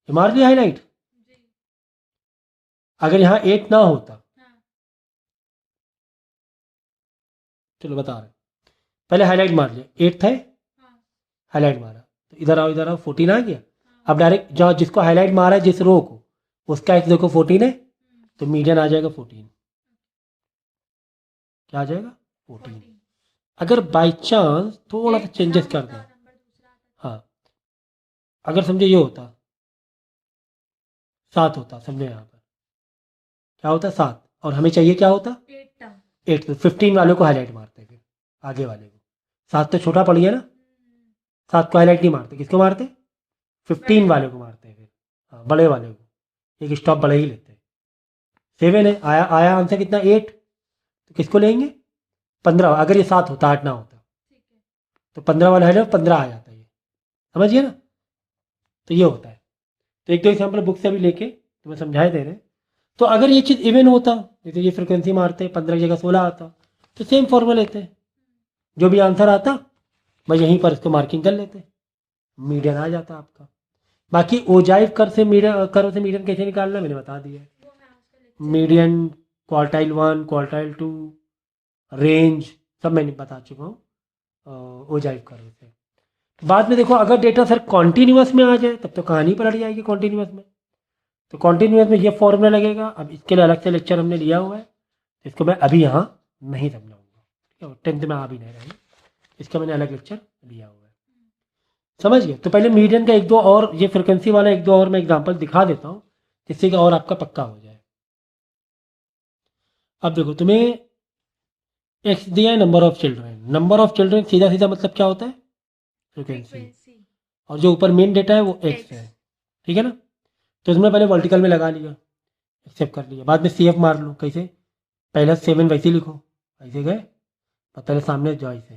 S1: ये मार दिया हाईलाइट।
S2: जी
S1: अगर यहाँ 8 ना होता,
S2: हाँ
S1: चलो बता रहे, पहले हाईलाइट मार लिया, 8 था,
S2: हाँ
S1: हाईलाइट मारा, तो इधर आओ 14 आ गया।
S2: हाँ
S1: अब डायरेक्ट जहाँ जिसको हाईलाइट मारा है जिस रो को, उसका एक्स देखो 14 है, तो मीडियन आ जाएगा 14। क्या आ जाएगा? 14।
S2: 14
S1: अगर बाई चांस थोड़ा सा
S2: एक
S1: चेंजेस
S2: था
S1: कर
S2: होता
S1: दें,
S2: और नंबर दूसरा आता।
S1: हाँ, अगर समझो ये होता 7 होता, समझो यहाँ पर क्या होता 7, और हमें चाहिए क्या होता
S2: 8 टर्म
S1: 8, तो 15 वाले को हाईलाइट मारते फिर आगे वाले को। 7 तो छोटा पड़ गया ना, 7 को हाईलाइट नहीं मारते, किसको मारते? 15 वाले को मारते हैं फिर, हाँ, बड़े वाले को, एक स्टॉप बड़े ही लेते हैं। 7 है, आया आया आंसर कितना 8, तो किसको लेंगे 15, अगर ये 7 होता 8 ना होता,
S2: ठीक है।
S1: तो 15 वाला है 15 आ जाता है, ये समझिए ना। तो ये होता है, तो एक दो एग्जाम्पल बुक से भी लेके तुम्हें समझाए दे रहे हैं। तो अगर ये चीज़ इवन होता, जैसे ये फ्रिक्वेंसी मारते 15 की जगह 16 आता, तो सेम फॉर्मूला लेते हैं, जो भी आंसर आता बस यहीं पर इसको मार्किंग कर लेते, मीडियन आ जाता आपका। बाकी ओजाइव कर से मीडियन कैसे निकालना मैंने बता दिया है,
S2: वो मैं उसका lecture
S1: median, quartile 1, quartile 2, range, सब मैंने बता चुका हूँ ओजाइव कर्व से। बाद में देखो अगर डेटा सर कॉन्टीन्यूअस में आ जाए तब तो कहानी पलट जाएगी कॉन्टीन्यूअस में। तो कॉन्टीन्यूअस में ये फॉर्मूला लगेगा, अब इसके लिए अलग से लेक्चर हमने लिया हुआ है, इसको मैं अभी यहाँ नहीं समझाऊंगा, ठीक है, 10th में आ भी नहीं रहे, इसका मैंने अलग लेक्चर लिया हुआ है, समझ गए। तो पहले मीडियन का एक दो और, ये फ्रिक्वेंसी वाला एक दो और मैं एग्जाम्पल दिखा देता हूँ जिससे कि और आपका पक्का हो जाए। अब देखो तुम्हें एक्स दिया है, number of children, number of children सीधा सीधा मतलब क्या होता है फ्रिक्वेंसी,
S2: फ्रीक्वेंसी
S1: और जो ऊपर मेन डेटा है वो एक्स है, ठीक है ना। तो इसमें पहले वर्टिकल में लगा लिया, एक्सेप्ट कर लिया, बाद में सी एफ मार लो, कैसे, पहले 7 वैसे लिखो, ऐसे गए, पहले सामने जाओ ऐसे,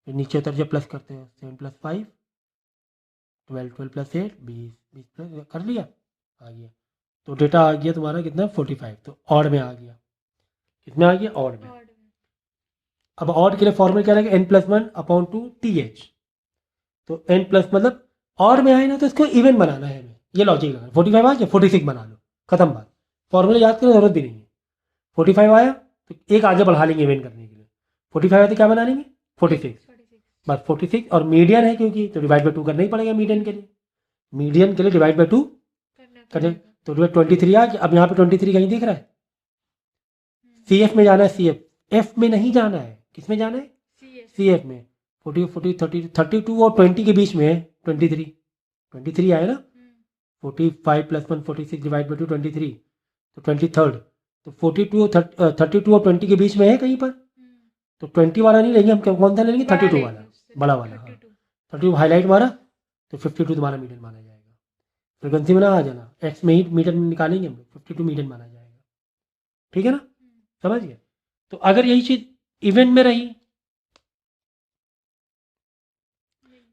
S1: फिर नीचे उतर जो प्लस करते हैं, 7 + 5 12, 12 + 8 20, 20 प्लस कर लिया, आ गया। तो डेटा आ गया तुम्हारा कितना 45, तो ऑड में आ गया, कितने आ गया ऑड में।
S2: ऑड में
S1: अब ऑड के लिए फॉर्मूला क्या रहेगा, n+1 अपॉन 2 TH। तो n प्लस मतलब ऑड में आए ना तो इसको इवन बनाना है हमें, ये लॉजिक लगा, 45 आ गया 46 बना लो, खत्म बात, फॉर्मूला याद करने की जरूरत भी नहीं है। 45 आया तो एक आगे बढ़ा लेंगे इवन करने के लिए, 45 आया तो क्या बना लेंगे 46,
S2: 46
S1: बस 46, और मीडियन है क्योंकि तो डिवाइड बाई 2 करना ही पड़ेगा मीडियन के लिए, मीडियन के लिए डिवाइड बाई 2
S2: करना
S1: करें,
S2: पड़ेगा।
S1: तो 23 आ गया। अब यहाँ पे 23 कहीं दिख रहा है, सी एफ में जाना है, सी एफ, एफ में नहीं जाना है, किस में जाना है
S2: सीएस
S1: सी एफ में। 40 40 30 32 और 20 के बीच में है 23 आया ना, 45 + 1 46 डिवाइड बाई 2 23, तो 23rd, तो 42 और 32 और 20 के बीच में है कहीं पर, तो 20 वाला नहीं लेंगे हम, कौन सा लेंगे 32 वाला, बड़ा वाला, हाँ 32 हाईलाइट मारा तो 52 तुम्हारा मीडियन माना जाएगा। फ्रिक्वेंसी में ना आ जाना, एक्स में ही मीडियन निकालेंगे हम लोग, 52 मीडियन माना जाएगा, ठीक है ना, समझ गए। तो अगर यही चीज इवेंट में रही,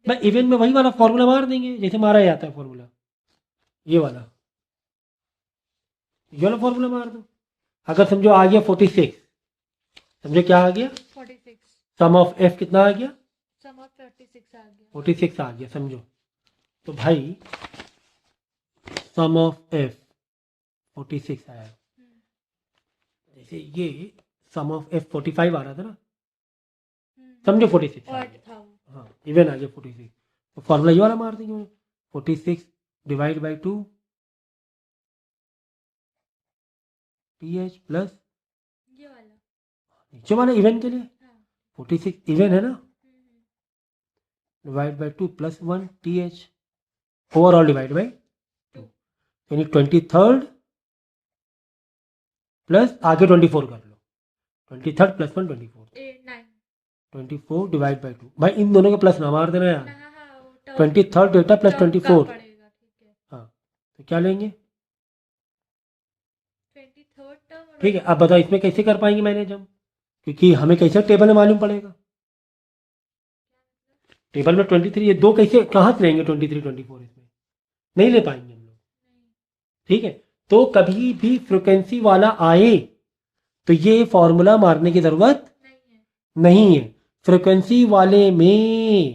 S1: मैं इवेंट में वही वाला फॉर्मूला मार देंगे जैसे मारा जाता है फॉर्मूला, ये वाला फॉर्मूला मार दो। अगर समझो आ गया 46, समझो क्या आ गया,
S2: 46
S1: सम ऑफ एफ कितना आ गया,
S2: सम ऑफ 36 आ गया
S1: 46 आ गया। समझो तो भाई सम ऑफ एफ 46 आया, जैसे ये सम ऑफ एफ 45 आ रहा था ना, समझो 46 आ
S2: और
S1: गया,
S2: था
S1: हाँ इवन आ गया 46, तो फॉर्मूला ये वाला मार देंगे, 46 divide by 2 T H plus
S2: ये वाला
S1: नीचे वाला इवन के लिए
S2: हाँ
S1: 46 इवन है ना, divide by 2 plus 1 T H overall divide by 2, यानी 23rd प्लस आगे 24 कर लो, 23rd प्लस 1 24,
S2: 9
S1: 24 डिवाइड बाई 2, भाई इन दोनों का प्लस ना मार देना यार,
S2: हाँ हाँ वो term
S1: 23rd data plus
S2: term का
S1: 24,
S2: पड़ेगा ठीक है
S1: हाँ तो क्या लेंगे,
S2: 23rd टर्म और
S1: ठीक है। अब बताओ इसमें कैसे कर पाएंगे मैनेज हम, क्योंकि हमें कैसे टेबल में मालूम पड़ेगा, टेबल में 23 ये दो कैसे कहाँ से लेंगे 23 24 इसमें नहीं ले पाएंगे हम लोग, ठीक है। तो कभी भी फ्रिक्वेंसी वाला आए तो ये फॉर्मूला मारने की जरूरत नहीं है, फ्रिक्वेंसी वाले में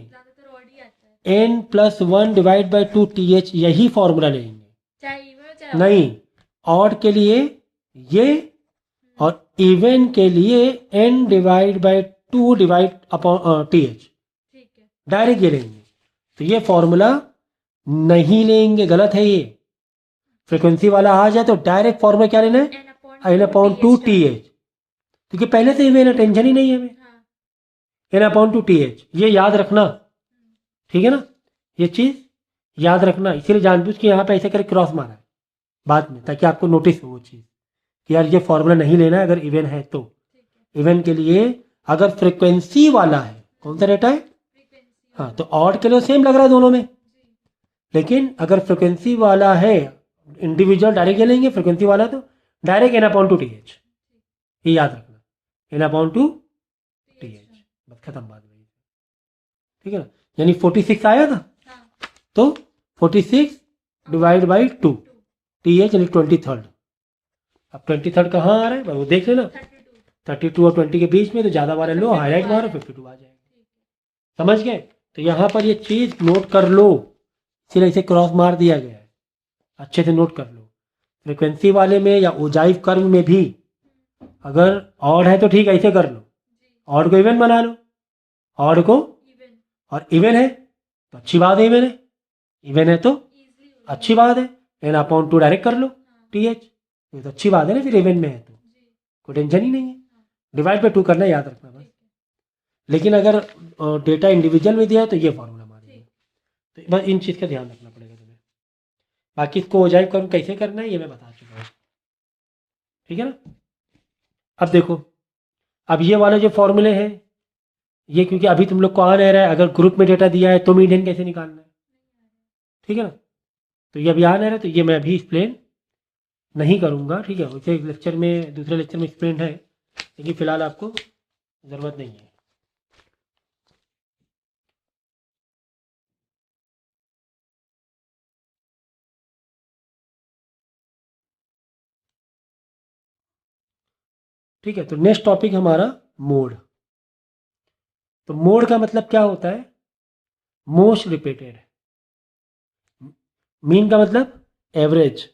S2: ज्यादातर ऑड ही आता है
S1: n plus 1 divide by 2 T H यही फॉर्मूला लेंगे,
S2: चाहे इवन हो चाहे
S1: नहीं ऑड के लिए ये और इवन के लिए n divide by 2 divide upon T H,
S2: ठीक है
S1: डायरेक्ट ये लेंगे, तो ये फॉर्मूला नहीं लेंगे, गलत है ये, फ्रिक्वेंसी वाला आ जाए तो डायरेक्ट फॉर्मूला क्या लेना है,
S2: n
S1: n upon 2 T H, क्योंकि पहले से इवन है टेंशन ही नहीं है हमें,
S2: हाँ
S1: n अपॉन 2 टी एच, ये याद रखना, ठीक है ना, ये चीज याद रखना, इसीलिए जानबूझ के यहाँ पे ऐसे करके क्रॉस मारा है बाद में, ताकि आपको नोटिस हो वो चीज कि यार ये फॉर्मूला नहीं लेना है अगर इवन है तो, इवन के लिए अगर फ्रिक्वेंसी वाला है कौन सा डेटा है,
S2: फ्रीक्वेंसी
S1: हाँ तो ऑड के लिए सेम लग रहा है दोनों में, लेकिन अगर फ्रिक्वेंसी वाला है इंडिविजुअल डायरेक्ट ये लेंगे, फ्रिक्वेंसी वाला तो direct n upon 2 T H, ये याद रखना, n अपॉन 2 टी एच, बस खत्म बात वही, ठीक है ना, यानी 46 आया था
S2: हाँ
S1: तो 46 डिवाइड बाई 2 टी एच यानी 23rd, अब 23rd कहाँ आ रहा है वो देख लेना, 32 और 20 के बीच में, तो ज़्यादा वाले लो हाईलाइट मारो 52 आ जाएगा, समझ गए, तो यहाँ पर ये चीज़ नोट कर लो, इसीलिए इसे क्रॉस मार दिया गया है, अच्छे से नोट कर लो, फ्रिक्वेंसी वाले में या ओजाइव कर्व में भी अगर ऑड है तो ठीक है ऐसे कर लो, ऑड को इवन बना लो, ऑड को
S2: इवन
S1: और इवन है तो अच्छी बात है, इवन है, इवन है तो
S2: इजीली
S1: अच्छी बात है, n अपॉन 2 डायरेक्ट कर लो टी एच, ये तो अच्छी बात है ना, फिर इवन में है तो कोई टेंशन ही नहीं है, डिवाइड बाई 2 करना याद रखना बस, लेकिन अगर डेटा इंडिविजुअल में दिया है तो ये फॉर्मूला मारेंगे, तो बस इन चीज़ का ध्यान रखना पड़ेगा तुम्हें, बाकी इसको ओजाइव कर्व कैसे करना है ये मैं बता चुका हूँ, ठीक है ना। अब देखो, अब ये वाले जो फॉर्मूले हैं ये क्योंकि अभी तुम लोग को आ नहीं रहा है, अगर ग्रुप में डेटा दिया है तो मीडियन कैसे निकालना है, ठीक है ना, तो ये अभी आ नहीं रहा है, तो ये मैं अभी एक्सप्लेन नहीं करूँगा, ठीक है, उसे लेक्चर में दूसरे लेक्चर में एक्सप्लेन है, लेकिन फिलहाल आपको ज़रूरत नहीं है, ठीक है। तो नेक्स्ट टॉपिक हमारा मोड, तो मोड का मतलब क्या होता है, मोस्ट रिपीटेड, मीन का मतलब एवरेज,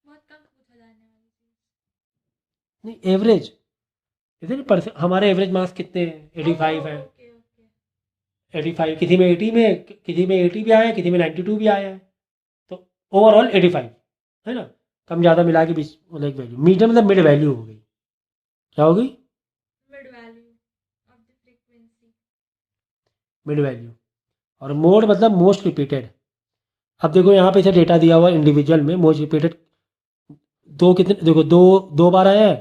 S2: बहुत कम पूछा जाने वाली चीज
S1: नहीं एवरेज, इतने परसेंट, हमारे एवरेज मार्क्स कितने हैं 85 है,
S2: ओके ओके
S1: 85, किसी में 80 में, किसी में 80 भी आया है, किसी में 92 भी आया है, तो ओवरऑल 85 है ना, कम ज़्यादा मिला के बीच मतलब एक वैल्यू, मीडियम मतलब मिड वैल्यू हो गई, क्या होगी,
S2: mid value of the frequency
S1: mid value, और मोड मतलब मोस्ट रिपीटेड, अब देखो यहाँ पे से डेटा दिया हुआ इंडिविजुअल में मोस्ट रिपीटेड, दो कितने देखो, दो दो बार आया है,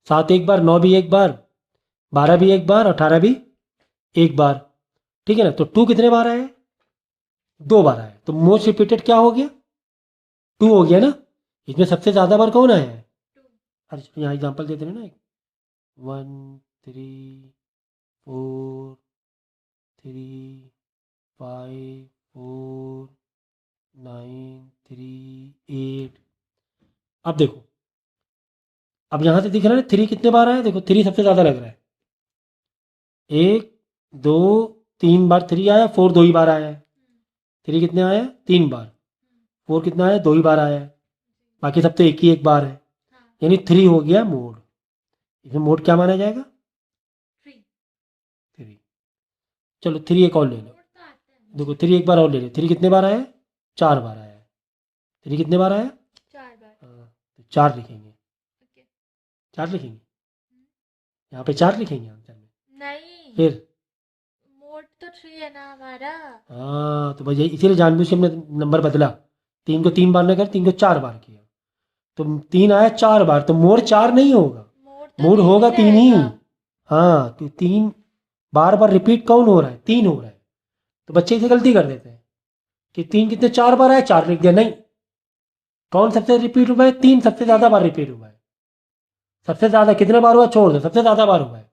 S1: 7 एक बार, 9 भी एक बार, 12 भी एक बार, 18 भी एक बार, ठीक है ना, तो 2 कितने बार आया है, 2 बार आया है, तो मोस्ट रिपीटेड क्या हो गया, 2 हो गया ना, इसमें सबसे ज़्यादा बार कौन आया है, अच्छा यहाँ एग्जाम्पल देते हैं ना, 1 3 4 3 5 4 9 3 8, अब देखो अब यहाँ से दिख रहा है ना 3 कितने बार आया, देखो 3 सबसे ज़्यादा लग रहा है। 1 2 3 बार 3 आया, 4 2 ही बार आया है। 3 कितने आया, 3 बार। 4 कितना आया, 2 ही बार आया है। बाकी सब तो एक ही एक बार है,
S2: हाँ
S1: यानी 3 हो गया मोड। इसमें मोड क्या माना जाएगा,
S2: 3
S1: 3। चलो 3 एक और ले लो,
S2: मोड तो आता है
S1: देखो 3 एक बार और ले लो। 3 कितने बार आया है, 4 बार आया है। 3 कितने बार आया,
S2: 4 बार।
S1: तो 4 लिखेंगे।
S2: ओके
S1: 4 लिखेंगे, यहाँ पे 4 लिखेंगे आंसर में।
S2: नहीं,
S1: फिर
S2: मोड तो 3 है ना हमारा।
S1: हाँ, तो भैया इसीलिए जानबूझ के हमने नंबर बदला। 3 को 3 बार न कर, 3 को 4 बार किया, तो 3 आया 4 बार, तो मोड 4 नहीं होगा,
S2: मोड तो
S1: मोड
S2: 3
S1: होगा 3 ही।
S2: रहेगा।
S1: हाँ, तो 3 बार बार रिपीट कौन हो रहा है, 3 हो रहा है। तो बच्चे इसे गलती कर देते हैं कि 3 कितने 4 बार आया, 4 लिख दिया। नहीं, कौन सबसे रिपीट हुआ है, 3 सबसे ज़्यादा बार रिपीट हुआ है। सबसे ज़्यादा कितने बार हुआ छोड़ दो, सबसे ज़्यादा बार हुआ है।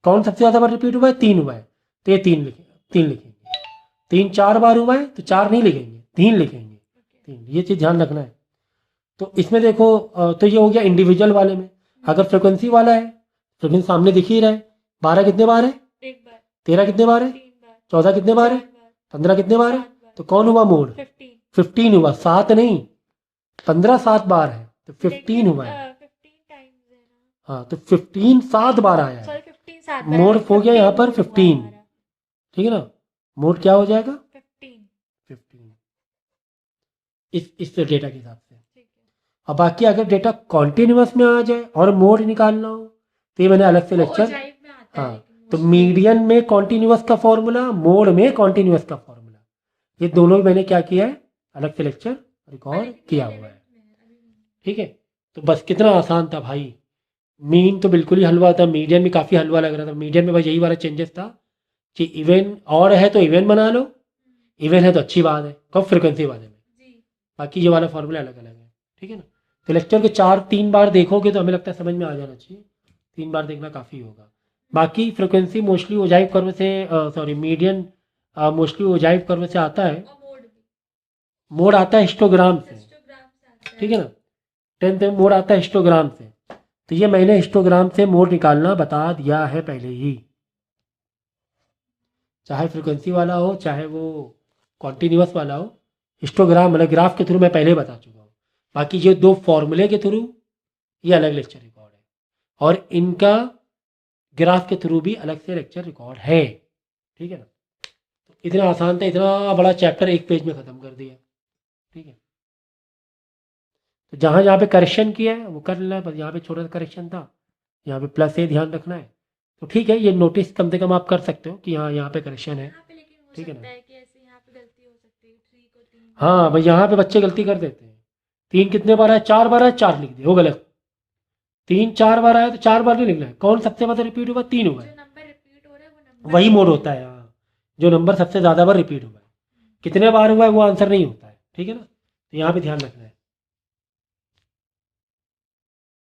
S1: कौन सबसे ज़्यादा बार रिपीट हुआ है, 3 हुआ है, तो ये 3 लिखेंगे। 3 लिखेंगे। 3 4 बार हुआ है तो 4 नहीं लिखेंगे, 3 लिखेंगे।
S2: ओके
S1: 3, ये चीज़ ध्यान रखना है। तो इसमें देखो तो ये हो गया इंडिविजुअल वाले में। अगर फ्रिक्वेंसी वाला है, फ्रिक्वेंसी सामने दिख ही रहा है। 12 कितने बार है,
S2: 1 बार
S1: 13 कितने बार है,
S2: 3 बार
S1: 14 कितने बार
S2: 4
S1: है,
S2: बार
S1: 15 कितने बार है।
S2: 7 बार
S1: तो कौन हुआ मोड,
S2: 15
S1: 15 हुआ, 7 नहीं, 15 7 बार है, तो 15 हुआ है।
S2: 15 टाइम्स है ना।
S1: हाँ, तो 15 7 बार आया है।
S2: सॉरी 15 7 बार
S1: मोड
S2: है,
S1: हो गया यहाँ पर
S2: 15
S1: 15, ठीक है ना। मोड क्या हो जाएगा,
S2: 15
S1: 15, इस डेटा के हिसाब से।
S2: ठीक है।
S1: अब बाकी अगर डेटा कॉन्टिन्यूअस में आ जाए और मोड निकालना हो, तो ये मैंने अलग से
S2: वो
S1: लेक्चर।
S2: ओजाइव में आता है
S1: हाँ,
S2: लेकिन
S1: तो
S2: वो
S1: मीडियन में कॉन्टिन्यूअस का फॉर्मूला, मोड में कॉन्टिन्यूअस का फॉर्मूला, ये दोनों मैंने क्या किया है, अलग से लेक्चर रिकॉर्ड किया हुआ है। ठीक है, तो बस कितना आसान था भाई। मीन तो बिल्कुल ही हलवा था, मीडियन भी काफ़ी हलवा लग रहा था। मीडियन में बस यही वाला चेंजेस था कि इवन और है तो इवन बना लो, इवन है तो अच्छी बात है, कब फ्रिक्वेंसी वाले में।
S2: जी
S1: बाकी ये वाला फॉर्मूला अलग अलग है, ठीक है ना। तो लेक्चर के 3 बार देखोगे तो हमें लगता है समझ में आ जाना चाहिए। 3 बार देखना काफ़ी होगा। बाकी फ्रिक्वेंसी मोस्टली ओजाइव कर्व से, sorry median mostly ogive curve से आता है।
S2: और मोड भी
S1: मोड आता है हिस्टोग्राम से,
S2: हिस्टोग्राम से आता है।
S1: ठीक है ना। 10th में मोड आता है हिस्टोग्राम से, तो ये मैंने हिस्टोग्राम से मोड निकालना बता दिया है पहले ही। चाहे फ्रिक्वेंसी वाला हो, चाहे वो कॉन्टिन्यूअस वाला हो, हिस्टोग्राम मतलब ग्राफ के थ्रू मैं पहले बता चुका हूँ। बाकी ये 2 फॉर्मूले के थ्रू ये अलग लेक्चर रिकॉर्ड है, और इनका ग्राफ के थ्रू भी अलग से लेक्चर रिकॉर्ड है, ठीक है ना। तो इतना आसान था, इतना बड़ा चैप्टर एक पेज में ख़त्म कर दिया, ठीक है। तो जहाँ जहाँ पे करेक्शन किया है वो कर लेना है, बस यहाँ पे छोटा सा करेक्शन था, यहाँ पे प्लस ए ध्यान रखना है। तो ठीक है, ये नोटिस कम से कम आप कर सकते हो कि यहाँ यहाँ पे करेक्शन है,
S2: यहाँ पे लेकिन हो
S1: ठीक है ना।
S2: सकता है कि ऐसे यहाँ पे गलती हो सकती है 3 को 3
S1: हाँ भाई, यहाँ पे बच्चे गलती कर देते हैं। 3 कितने बार आया, 4 बार आया, 4 लिख दिया, वो गलत। 3 4 बार आया तो 4 बार नहीं लिखना है। कौन सबसे ज़्यादा रिपीट हुआ, 3 हुआ
S2: जो
S1: है,
S2: नंबर रिपीट हो रहा है वो नंबर
S1: वही मोड होता है। हाँ, जो नंबर सबसे ज़्यादा बार रिपीट हुआ है, कितने बार हुआ है वो आंसर नहीं होता है, ठीक है ना। तो यहाँ पे ध्यान रखना है।